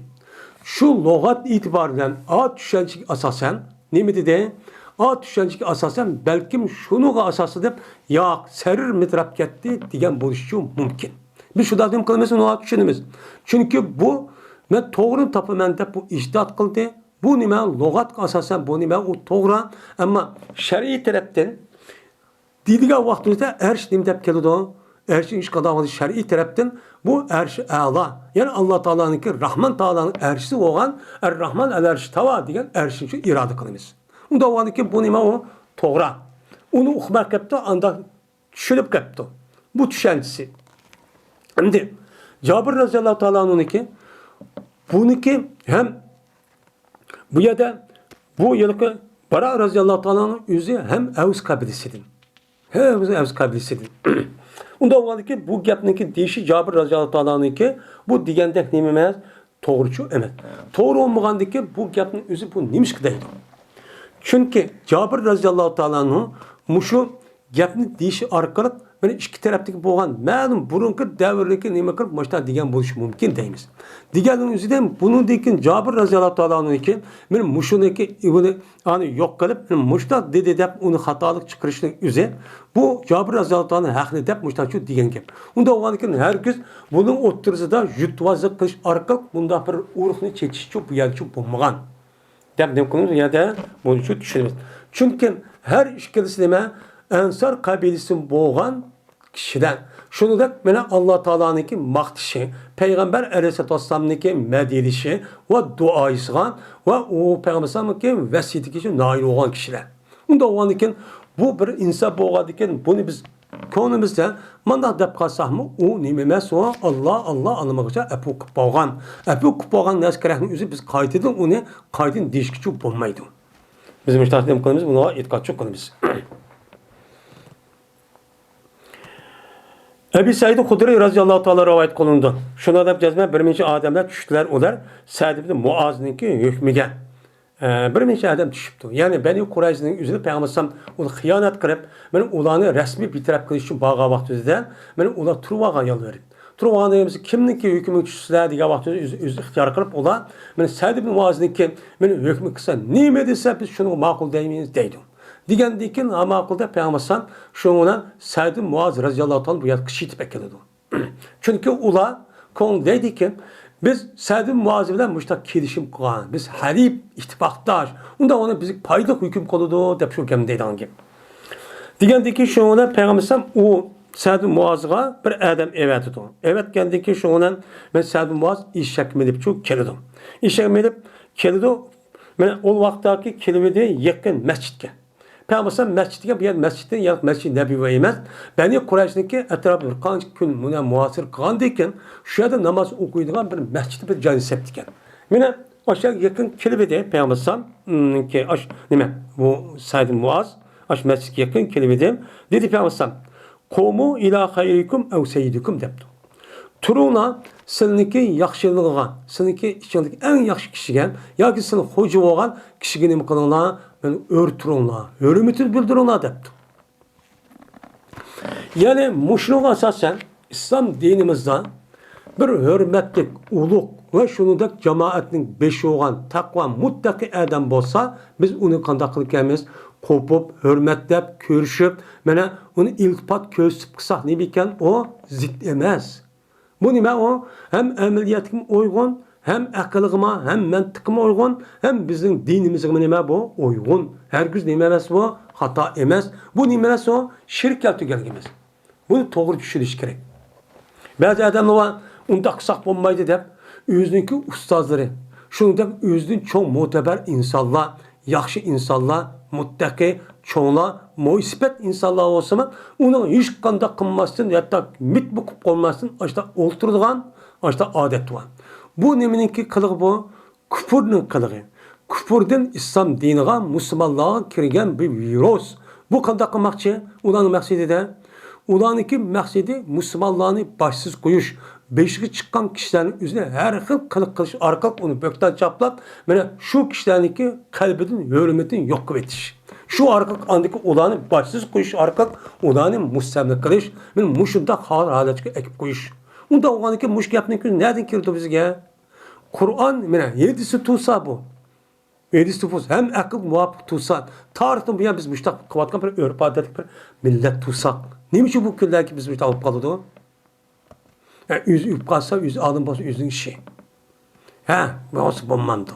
Shu lug'at e'tiboridan ot tushunchaga asosan nima dedi? Ot tushunchaga asosan balkim shunuga asosi deb yo'q sarir midrab ketdi degan bo'lishi mumkin. Biz shu da'dim qilamiz, uni tushunamiz. Chunki bu men to'g'ri topaman deb bu ijtihod qildi. Bu nima lug'atga asosan bu nima u to'g'ri, ammo shar'iy tarafdan deydigan vaqtimizda ersh nima deb keladi? Ershning ish qadog'i shar'iy tarafdan bu ersh a'lo. Ya'ni Alloh taolaning Rahman taolaning ershi bo'lgan Ar-Rahman al-Arsh tawa degan ershni shu iroda qilamiz. Unda o'g'aniki bu nima u to'g'ri. Uni uqmar qilibdi, anda tushunib qilibdi. Bu tushunchasi. Endi Jabir radhiyallohu ta'alaniki buniki ham bu yerda bu yilqi Bara radhiyallohu ta'alaning o'zi ham Avs qabilasidan. Hepsi Avs qabilasidan. Unda o'g'aniki bu gapniki deyishi Jabir radhiyallohu ta'alaniki bu degandek nima emas, to'g'richu emas. To'g'ri bo'lmagandiki bu gapning o'zi bu nimishqa deydi. Chunki Jabir radhiyallohu ta'alanhu mushu gapni deyishi orqali mana ikki tarafdagi bo'lgan ma'lum burungi davrdagi nima qilib boshqa degan bo'lishi mumkin deymiz. Deganning o'zida buningdan Jabir radhiyallohu ta'alaniki men mushuniki uni ani yo'q qilib mushta dedi deb uni xatolik chiqarishning o'zi bu Jabir radhiyallohu ta'ala haqni deb mushtachu degan gap. Unda o'g'aniki hargiz buning o'ttirisida yutvazlik qilish orqali bunda bir urug'ni chekishchi bu yerchi bo'lmagan. Deb qilamiz yerda buni shu tushunamiz. Chunki har ikkisi nima Ansar qabilasi bo'lgan kişiden. Şunu da mana Allah Taala'nınki maqtishi, Peygamber Aleyhisselatü Vesselam'nınki medilişi ve duayısıgan ve o Peygamber'nınki vesiyeti için nail olan kişiler. Unda olanıkin bu bir insan boğadıken bunu biz konumuzda manda deb qalsaqmı o nimemes o Allah anlamakça epu qıpağan. Epu qıpağan neskerahın özü biz qaytidin onu qaydin deyişkiçi bulmaydı. Bizim iştahdem konumuz buna etkatçı konumuz. Ebu Said Hudri radhiyallohu ta'ala rivayet qilindi. Shunda deb jazma bir necha odamlar tushdilar, ular Sa'd ibn Muaz'ninki hukmiga. Bir necha odam tushibdi. Ya'ni Bani Qurayzning o'zini Payg'ambar uni xiyonat qilib, men ularni rasmiy bitirib qilish uchun borgan vaqtida, men ular turvagan yolverdi. Turvaganda kimniki hukmi tushsa degan vaqtida o'zi ixtiyor qilib ular men Sa'd ibn Muaz'ninki men hukmi qilsa nima desa biz shuni ma'qul deymiz deydi. Degandek keyin ma'qulda Payg'ambar shundan Sa'd ibn Muaz radhiyallohu ta'ala bu yerga qishitib keldi. Chunki ular ko'ngildaydi biz Sa'd ibn Muaz bilan mushtaq kelishim qilgan. Biz harib ittifoqdosh. Unda uni bizga foyda hukm qiladi deb shu gap deydigan gap. Degandiki şoňa Peýgamber o Sa'd ibn Muazga bir adam evetdi. Evetgendiki şoňa men Sa'd ibn Muaz eşek minip şu keldi. Eşek minip keldi. Men ol wagtdaki kelbede yakın mescitke. Peýgamber mescitke bir mescitden ýa mescid Nebiwe emas. Beni Quraýşniki etrapy bir qança gün muna muasir qaldıyken şu ýerde namaz okuýdygan bir mescit bir jan sepdiken. Mene aşağı yakın kelbede Peýgamber ki aş nime bu Sa'd ibn Muaz aş mescitke yakın kelbede dedi Peýgamber Qomu ila hayrikum ev seyyidikum depdi. Turuna sizniki yaxşılığa, sizniki içindeki en yaxşı kişigen, ya ki sizin hoca olan kişigen nima qilinglar, men örtürünglar, hürmetini bildiringlar depdi. Yani muşnuğa asasen İslam dinimizde bir hürmetlik, uluk ve şunundak cemaatinin beşi olan takva muttaki adam bolsa, biz onu qanday qilib kelamiz? Qopup, hürmetlep, körüşüp, mene onu iltifat kösüp kısak ne biken o zid emas. Bu nime o hem emeliyatim uygun, hem akılgıma, hem mentıkıma uygun, hem bizim dinimizin nime bu uygun. Herkes nime emas bu hata emas. Bu nime emas o şirk yaptı gelgimiz. Bunu doğru düşünüş gerek. Bazı adamlar onda kısak olmaydı dep, özünki ustazları, şunu özünün çok muteber insanlar, yaxşı insanlar, muttaqi, çoğla, muisbet insanlar olsa mı, onu hiç kanda kılmasın, hatta mit bukup olmasın, işte olturduğun, işte adet var. Bu nemininki kılığı bu, küfürün kılığı. Küfürden İslam dinine, Müslümanlığa kirgen bir virüs. Bu kanda kılmakçı, ulanın maksidi de, ulanınki maksidi Müslümanlığını başsız koyuş. Beşiği çıkan kişilerin üzerine her xil kılık kılış arkalık onu bökten çaplap, yani şu kişilerinki kalbinin, hürmetini yok etiş. Şu arkalık andaki olanı başsız koyuş arkalık olanı müstemlik kılış, yani muşunda halatçı ekip koyuş. Onda olanki muş yapının ki nereden kirdi bizge? Kur'an, yani yedisi tutsa bu. Yedisi tutsa, hem akıl muvaffak tutsa, tarihten bu yana biz müştak kıvatkan bir örp adetik bir millet tutsak. Neymiş bu küller ki biz müştak alıp kalıdı? Yani yüz üp kalsa, yüz alın basa, yüzün işi. Ha, nasıl bulmandı?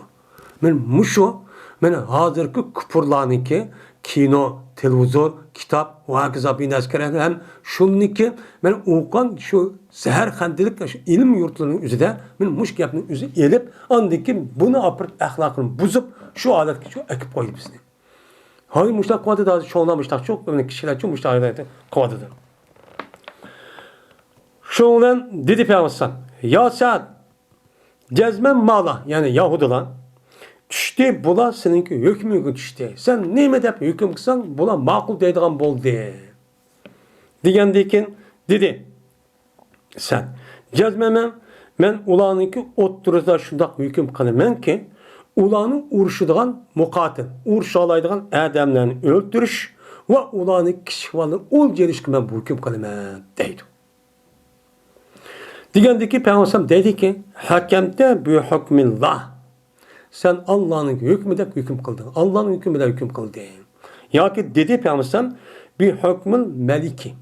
Men muşu, men hazırki küpürlaniki, kino, televizor, kitap, vakıza binazkere hem şununki, men okuyan şu zehir kandilik, şu ilim yurtlarının üzerinde, men muş yapının üzerinde elip, andaki bunu apırt ahlakını bozup, şu aletki şu ekip koydu bizni. Hayır, muştak kıvadı da, çoğundan muştak çok, kişiler çok muştak kıvadıdır. Şoňdan dedi Peýgamber: "Ya Sa'd, cezmen mala, yani Yahudilar düşti, bula seninki hükmüňe düşti. Sen neme dep hüküm kılsan, bula makul deydigan boldy." Digendikin dedi: "Sen cezmeme men ulanınki otturda şundak hüküm kılamen ki, ulanın uruşudigan muqatil, uruşalaydigan adamlarni öldürüş ve ulanın kişivalını ol jerişki men bu hüküm kılaman" deydi. Digendeki Peygamber dedi ki, hakemde bi hukmillah. Sen Allah'ın hükmüde hüküm kıldın. Allah'ın hükmüde hüküm kıldın. Ya ki dedi Peygamber bi hukmil meliki.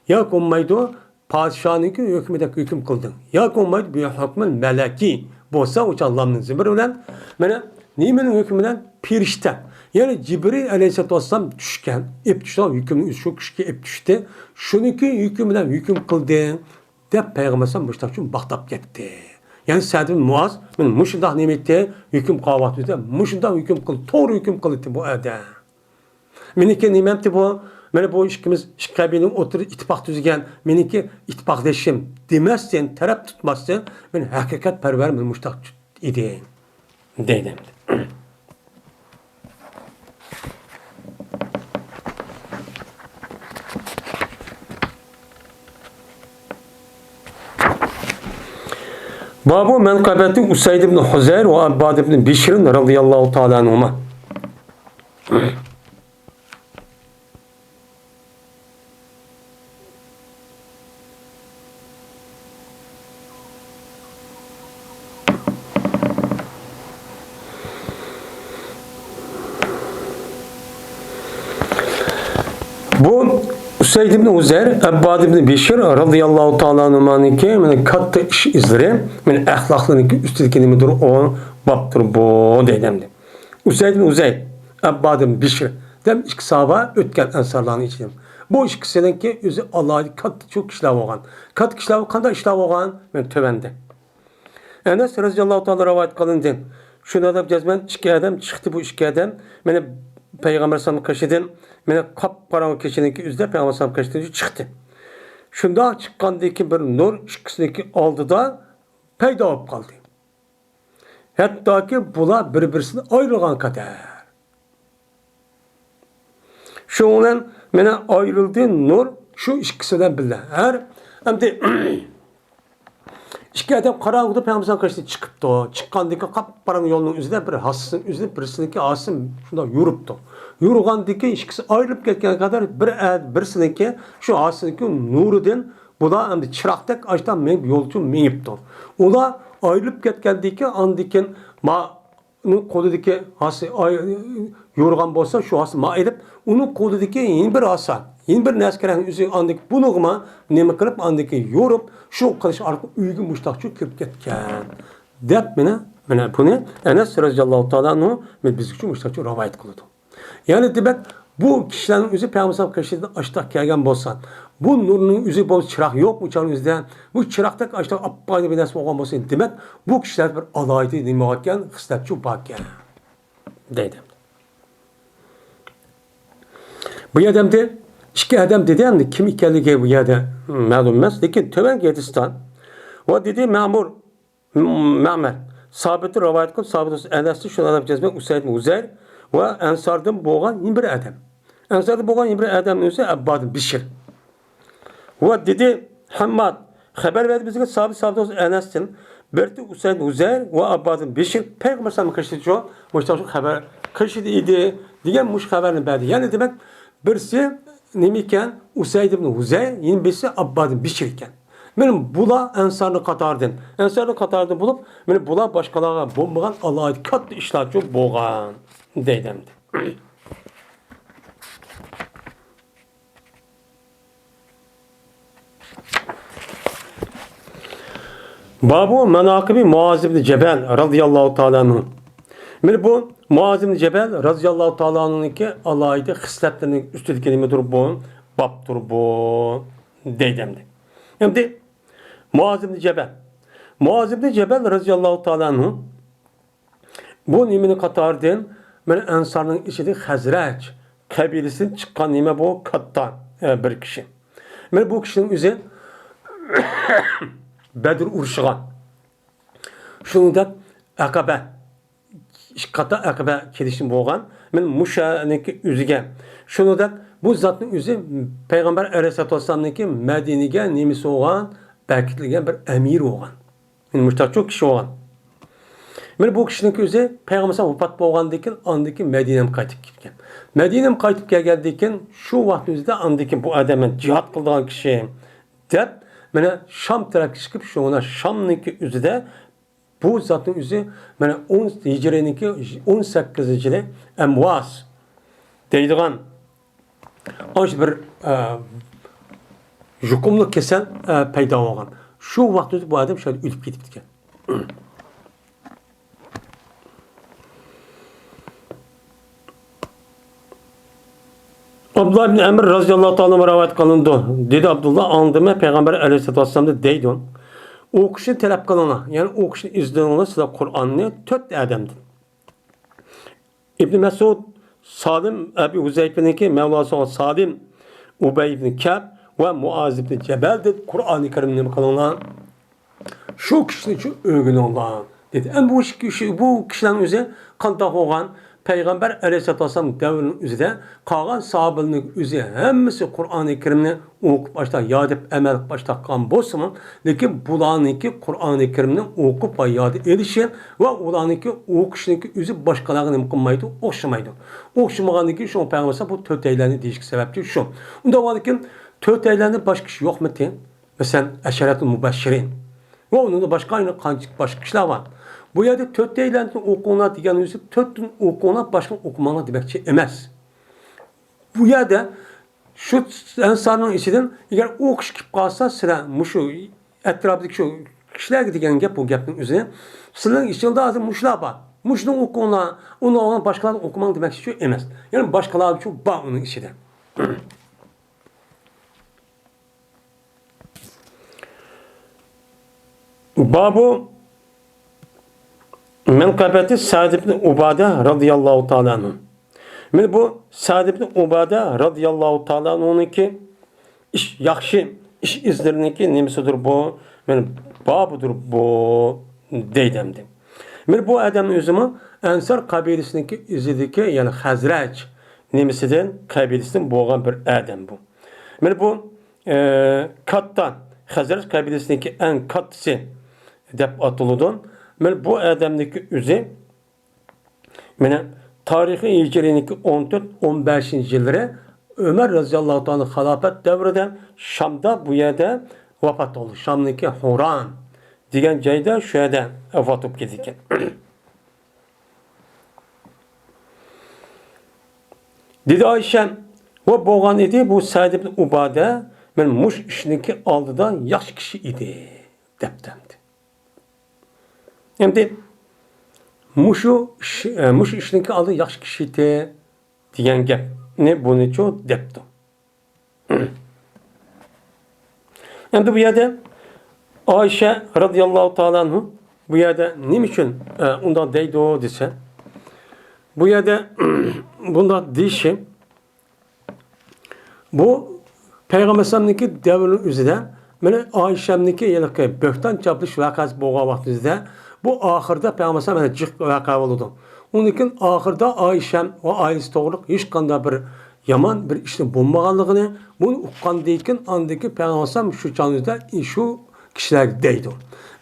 Ya ki olmaydı padişahın hükmüde hüküm kıldın. Ya ki olmaydı bi hukmil meleki. Bolsa uç Allah'ın zibir olan. Mene nimenin hükmünden pirişte. Yani Cibril aleyhisselatü vesselam düşken, ip düştü, hükmünün şu kişiye ip düştü. Şununki hükmünden hüküm kıldın. Dep Peygamber müştakçın baktap gitti. Yani Sa'd ibn Muaz, men muşundak nimetde hüküm qavatıydı. Muşundak hüküm kıl, doğru hüküm kıldı bu adam. Meniki nimemti bu, mene bu işkimiz, şikabinin oturup ittifak düzgen, meniki ittifakleşim demezsen, taraf tutmazsan, men hakikat perver men muştakçı idi. Dedim. Babu menkabeti Usayd ibn Huzeyr ve Abbad ibn Bişrin radıyallahu ta'ala anhuma. Bu Usayd ibn Huzeyr, Abbad ibn Bişir radıyallahu ta'ala anhumanınki men katta iş izleri, men ahlaklarınki üstündeki nedir o baptır bu deydimdi. Usayd ibn Huzeyr, Abbad ibn Bişir dem iki sahaba ötken ensarlarını içidim. Bu ikisininki özü Allah'ı kattı çok işlev olgan. Kat işlev kanda işlev olgan men tövende. Enes radıyallahu ta'ala rivayet kılındı. Şunu da cezmen iki adam çıktı bu iki adam. Mene Peygamber sallallahu aleyhi ve sellem mene kapkaranlık keçiniki üzde Peygamber sallallahu aleyhi ve sellem çıktı. Şunda çıkkandaki bir nur ikisindeki aldıda peyda olup kaldı. Hatta ki bula bir-birisini ayrılgan kadar. Şundan mene ayrıldı nur şu ikisinden bile. Her hem de İki adam karanlıkta Peygamber'den karşısına çıkıptı. Çıkkandaki kapkaranlık yolunun üzerinde bir hasın, üzerinde birisindeki asım şunda yürüptü. Yürügandaki ikisi ayrılıp ketken kadar birisindeki şu asındaki nurudan bu da hem de çıraktak açtan menip yolcu menipti. O da ayrılıp ketkendeki andikin koludaki hası yorgan bolsa şu hası ma edip onun koludaki yeni bir hasa yeni bir neskerenin üzerine andik bulugma neme kılıp andiki yorup şu kılıç arka uygun muştakçı kirip ketken dep mene bunu Enes radıyallahu ta'ala anhu biz için muştakçı rivayet kıldı. Yani demek bu kişilerin üzü Peygamber karşısında açtak gelgen bolsan bu nurun üzü bol çırak yok mu çanın üzerinde bu çırakta açtak appaydı bir nesme olgan bolsan demek bu kişiler bir alaydı demekken hıslatçı bakken dedim. Bu adamda iki adam dedi hem de kim ikenligi bu yerde ma'lum emas. Lekin Töven Gedistan ve dedi Ma'mer sabiti rivayet kılıp sabit Enes'te şunu adam cezmek Usayd Uzeyr ve Ensar'dan boğan bir adam. Ensar'dan boğan bir adam ise Abbad Bişir. Ve dedi Hammad haber verdi bize sabit Enes'ten berti Usayd Uzeyr ve Abbad Bişir Peygamber sallallahu aleyhi ve sellem müştakil haber kışıdı idi diyen muş haberini verdi. Yani demek birisi nemiken Usayd ibn Uzeyr, yine birisi Abbad Bişir iken. Benim bula ensarlı katardan. Ensarlı katardan bulup beni bula başkalarına bombagan Allah'ı katlı işler çok boğan deydemdi. Babu menakibi Muaz ibn Cebel radıyallahu ta'ala anhu. Beni bu Muaz ibn Cebel radıyallahu ta'ala anhu'nunki Allah'ı hisletlerinin üstü kelime bu, baptur bu deydemdi. Şimdi Muaz ibn Cebel. Muaz ibn Cebel radıyallahu ta'ala anhu bu nimini katardan ben Ensar'ın içinde Hazreç kabilesinin çıkan nime bu kattan bir kişi. Ben bu kişinin üzerine Bedir urşıgan. Şunu da Akabe kata Akabe kedişim boğan. Ben Muşa'nınki üzüge. Şunu da bu zatın üzü Peygamber Aleyhisselatü Vesselam'nınki Medine'ge nimisi olan belkitligen bir emir olan. Yani müştak çok kişi olan. Ben bu kişinin üzü Peygamber vefat boğandayken andaki Medine'm kaytıp gitken. Medine'm kaytıp geldiyken şu vaktimizde andaki bu adamın cihat kıldığın kişi dep bana Şam tarafı çıkıp şu ona Şam'nınki üzüde bu zatın üzü bana 10 Hicre'ninki 18. yılı Emvas deydiğin aç bir jukumlu kesen peyda olgan. Şu vaktimizde bu adam şöyle ölüp gidip gitken. Abdullah ibn Emr radıyallahu ta'ala rivayet kılındı. Dedi Abdullah andıma Peygamber aleyhisselatü vesselam'da deydi. O kişi talep kılana, yani o kişi izlenene size Kur'an'ı tört adamdı. İbn Mesud Salim Ebi Huzeyfe'ninki Mevlası olan Salim Ubey ibn Kâb ve Muaz ibn Cebel'dir. Kur'an-ı Kerim'ini kılana şu kişinin için övgün olan dedi. En bu kişilerin üzerine kandak olan Peygamber Aleyhisselatü Vesselam devrinin üzerinde kalan sahabenin üzerinde hemmisi Kur'an-ı Kerim'ini okup başta yad edip emel başta kan bozsun. Lakin bulanınki Kur'an-ı Kerim'ini okup ve yad edişin ve ulanınki o kişinin üzü başkalarına mümkünmaydı, okşamaydı. Okşamaganınki şu Peygamber bu tört eylerini değişik sebepçi şu. Onda var ki tört eylerini başka kişi yok mu? Mesela Eşeret-ül Mübeşşirin. Ve onun da başka kişiler var. Bu yerde tört eylerini okuna diyen üzü törtün okuna başka okumana demekçi emez. Bu yerde şu ensarın içinden eğer o kişi kip kalsa sıra muşu etrafındaki şu kişiler gidigen gap bu gapın üzerine sıranın içinde azı muşlar var. Muşun okuna onu olan başkalarının okuman demek şu emez. Yani başkaları çok bağ onun içinde. Babu menkıbeti Sa'd ibn Ubade radıyallahu ta'ala anhu. Men bu Sa'd ibn Ubade radıyallahu ta'ala anhu'nunki iş yaxşı iş izleriniki nemesidir bu? Men babudur bu deydimdi. Men bu adamın özümü Ensar kabilesindeki izideki yani Hazraç nemesinden kabilesinden boğan bir adam bu. Men bu katta Hazraç kabilesindeki en kattısı dep atılıdan. Men bu adamdaki üzü mene tarihi hicriniki 14-15 yılları Ömer radıyallahu anh halafet devrinde Şam'da bu yerde vefat oldu. Şam'daki Huran degan joyda şu yerda vefat olib ketgan. Dedi Ayşe ve bo'lgan edi bu Sa'd ibn Ubade men mush ishniki oldida yaxshi kishi edi debdi. Endi mush ishniki oldida yaxshi kishi edi degan gap ne bunicho debdi. Endi bu yerda Ayşe radıyallahu ta'ala anhu bu yerda nima uchun undan deydi o dese bu yerda bunda deyişi bu Peygamber sallallahu devrinin üzerinde mene Ayşem'niki yani böhtan çapılış vakası boğa vaktinde bu ahırda Peygamber sallallahu cık vaka oldu. Onun için ahırda Ayşem ve ailesi doğruluk hiç kanda bir yaman bir işin bulmağanlığını bunu uqqan deyken andaki Peygamber sallallahu şu canlıda şu kişiler deydi.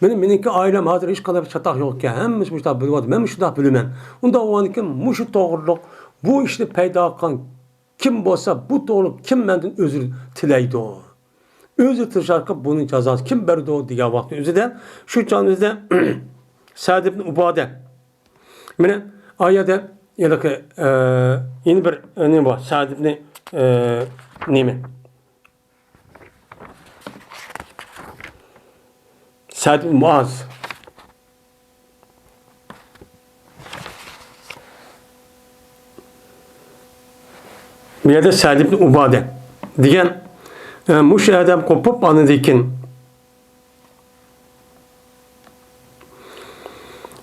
Meniki ailem hazır hiç kadar bir çatak yok ki. Hemimiz müştah biliyordum. Ben müştah bilemem. Onda o anki muşu doğruluk bu işte peyda kan kim olsa bu doğruluk kim menden özür tileydi o. Özür tışarkı bunun cezası kim verdi o diye vakti. Özürden şu canlıda Sa'd ibn Ubade. Mene ayette ya ki yeni bir ne var? Sa'd ibn neymi? Sa'd ibn Muaz. Bir yerde Sa'd ibn Ubade diyen muş adam kopup anıdikin.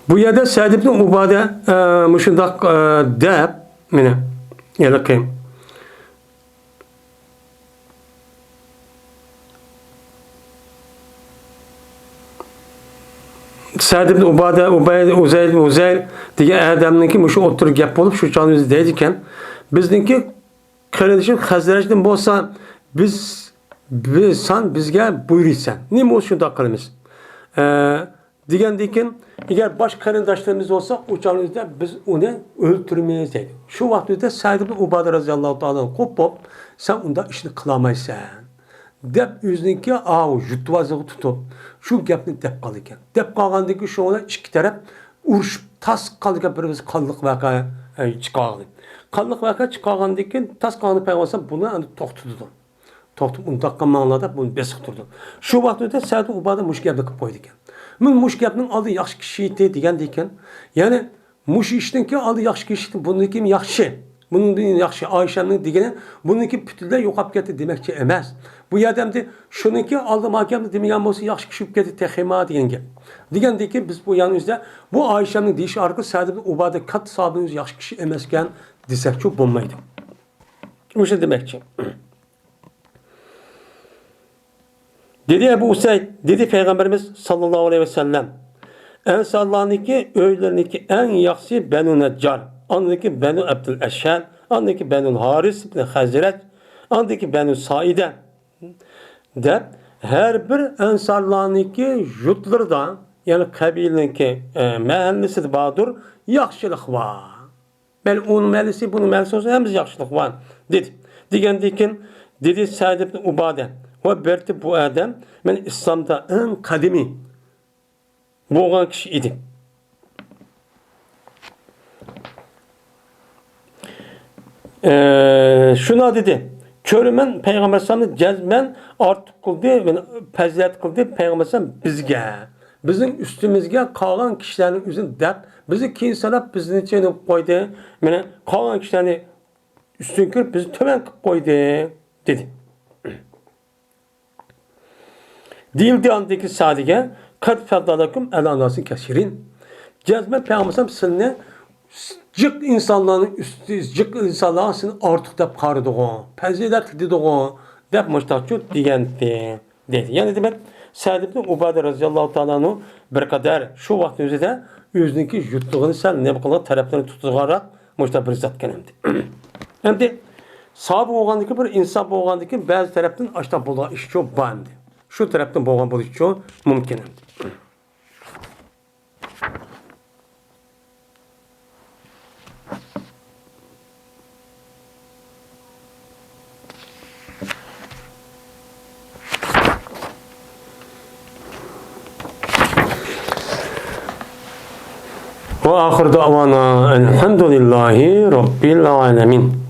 Bu yerde Sa'd ibn Ubade muşundak deyip mene ya ki Sa'd ibn Ubade, Uzeyl diye adamınki muşu oturup gap olup şu canımızı deydiken bizninki kardeşim Hazreç'ten bolsa sen bizge buyuruysan. Nima olsun da kılımız? Degandeken eğer baş karindaşlarımız olsa uçağımızda biz onu öldürmeyiz deydi. Şu vaktimizde Sa'd ibn Ubade radıyallahu ta'ala kopup sen onda işini kılamaysan. Dep yüzünki jutvazığı tutup şu gapni dep kalırken. Dep kalgandaki şu ona iki taraf uruşup tas kalırken birimiz kanlık vaka çıkardı. Kanlık vaka çıkargandaki tas kanlı peygamber bunu hani toxtudu. Toxtup undakkan mağlada bunu besiqtirdi. Şu vaqtda Sa'd Ubade muş gapni qilib qo'ydi ekan. Men muş gapning oldi yaxshi kishi edi degan ekan. Ya'ni muş ishninki oldi yaxshi kishi buniki yaxshi. Bunun yaxshi Ayşe'nin degeni bununki bütünlüğü yo'qolib ketdi demakchi emas. Bu yerdemdi şununki aldım hakemde demeyen bolsa yaxshi kishi ketdi texima degan gap. Degandeki biz bu yanımızda bu Ayşe'nin deyishi orqali Sa'd ibn Ubade kat sahabimiz yaxshi kishi emaskan desakchi bo'lmaydi. O'sha demakchi. Dedi Ebu Usayd, dedi Peygamberimiz sallallahu aleyhi ve sellem. Ensarlarınki öylerindeki en yaxşı Benu Neccar. Andaki Benu Abdüleşşer, andaki Benu Haris ibn Hazret, andaki Benu Saide de her bir ensarlarınki jutlardan yani kabileninki mahallesi badur yaxşılık var. Ben onun mahallesi bunun mahallesi olsa hem yaxşılık var dedi. Digendikin dedi Sa'd ibn Ubade ve berti bu adam ben İslam'da en kadimi boğan kişi idi. Şuna dedi. Körümen Peygamber sallallahu cezmen artık kıldı ve fazilet kıldı Peygamber sallallahu bizge. Bizim üstümüzge kalan kişilerin üzerinde dep bizi keyin sanap bizin içine koydu. Mene kalan kişilerini üstün kırıp bizi töven koydu dedi. Değildi andaki Sa'd'e kad feddalakum ala nasin kesirin. Cezme Peygamber sizne cık insanların üstü, cık insanların sizin artık da kardığı, faziletli dediği, dep müştakçı diyendi. Dedi. Yani demek Sa'd ibn Ubade radıyallahu ta'ala bir kadar şu vakti özüde özünki yuttuğunu sen ne bakımda taraflarını tutuğarak müştak bir zatken hem de. Hem de sahabe olgandaki bir insan olgandaki bazı taraftan açta bulan iş çok bandı. Şu taraftan boğan buluş çok mümkün hem de. Ve ahir davana elhamdülillahi rabbil alemin.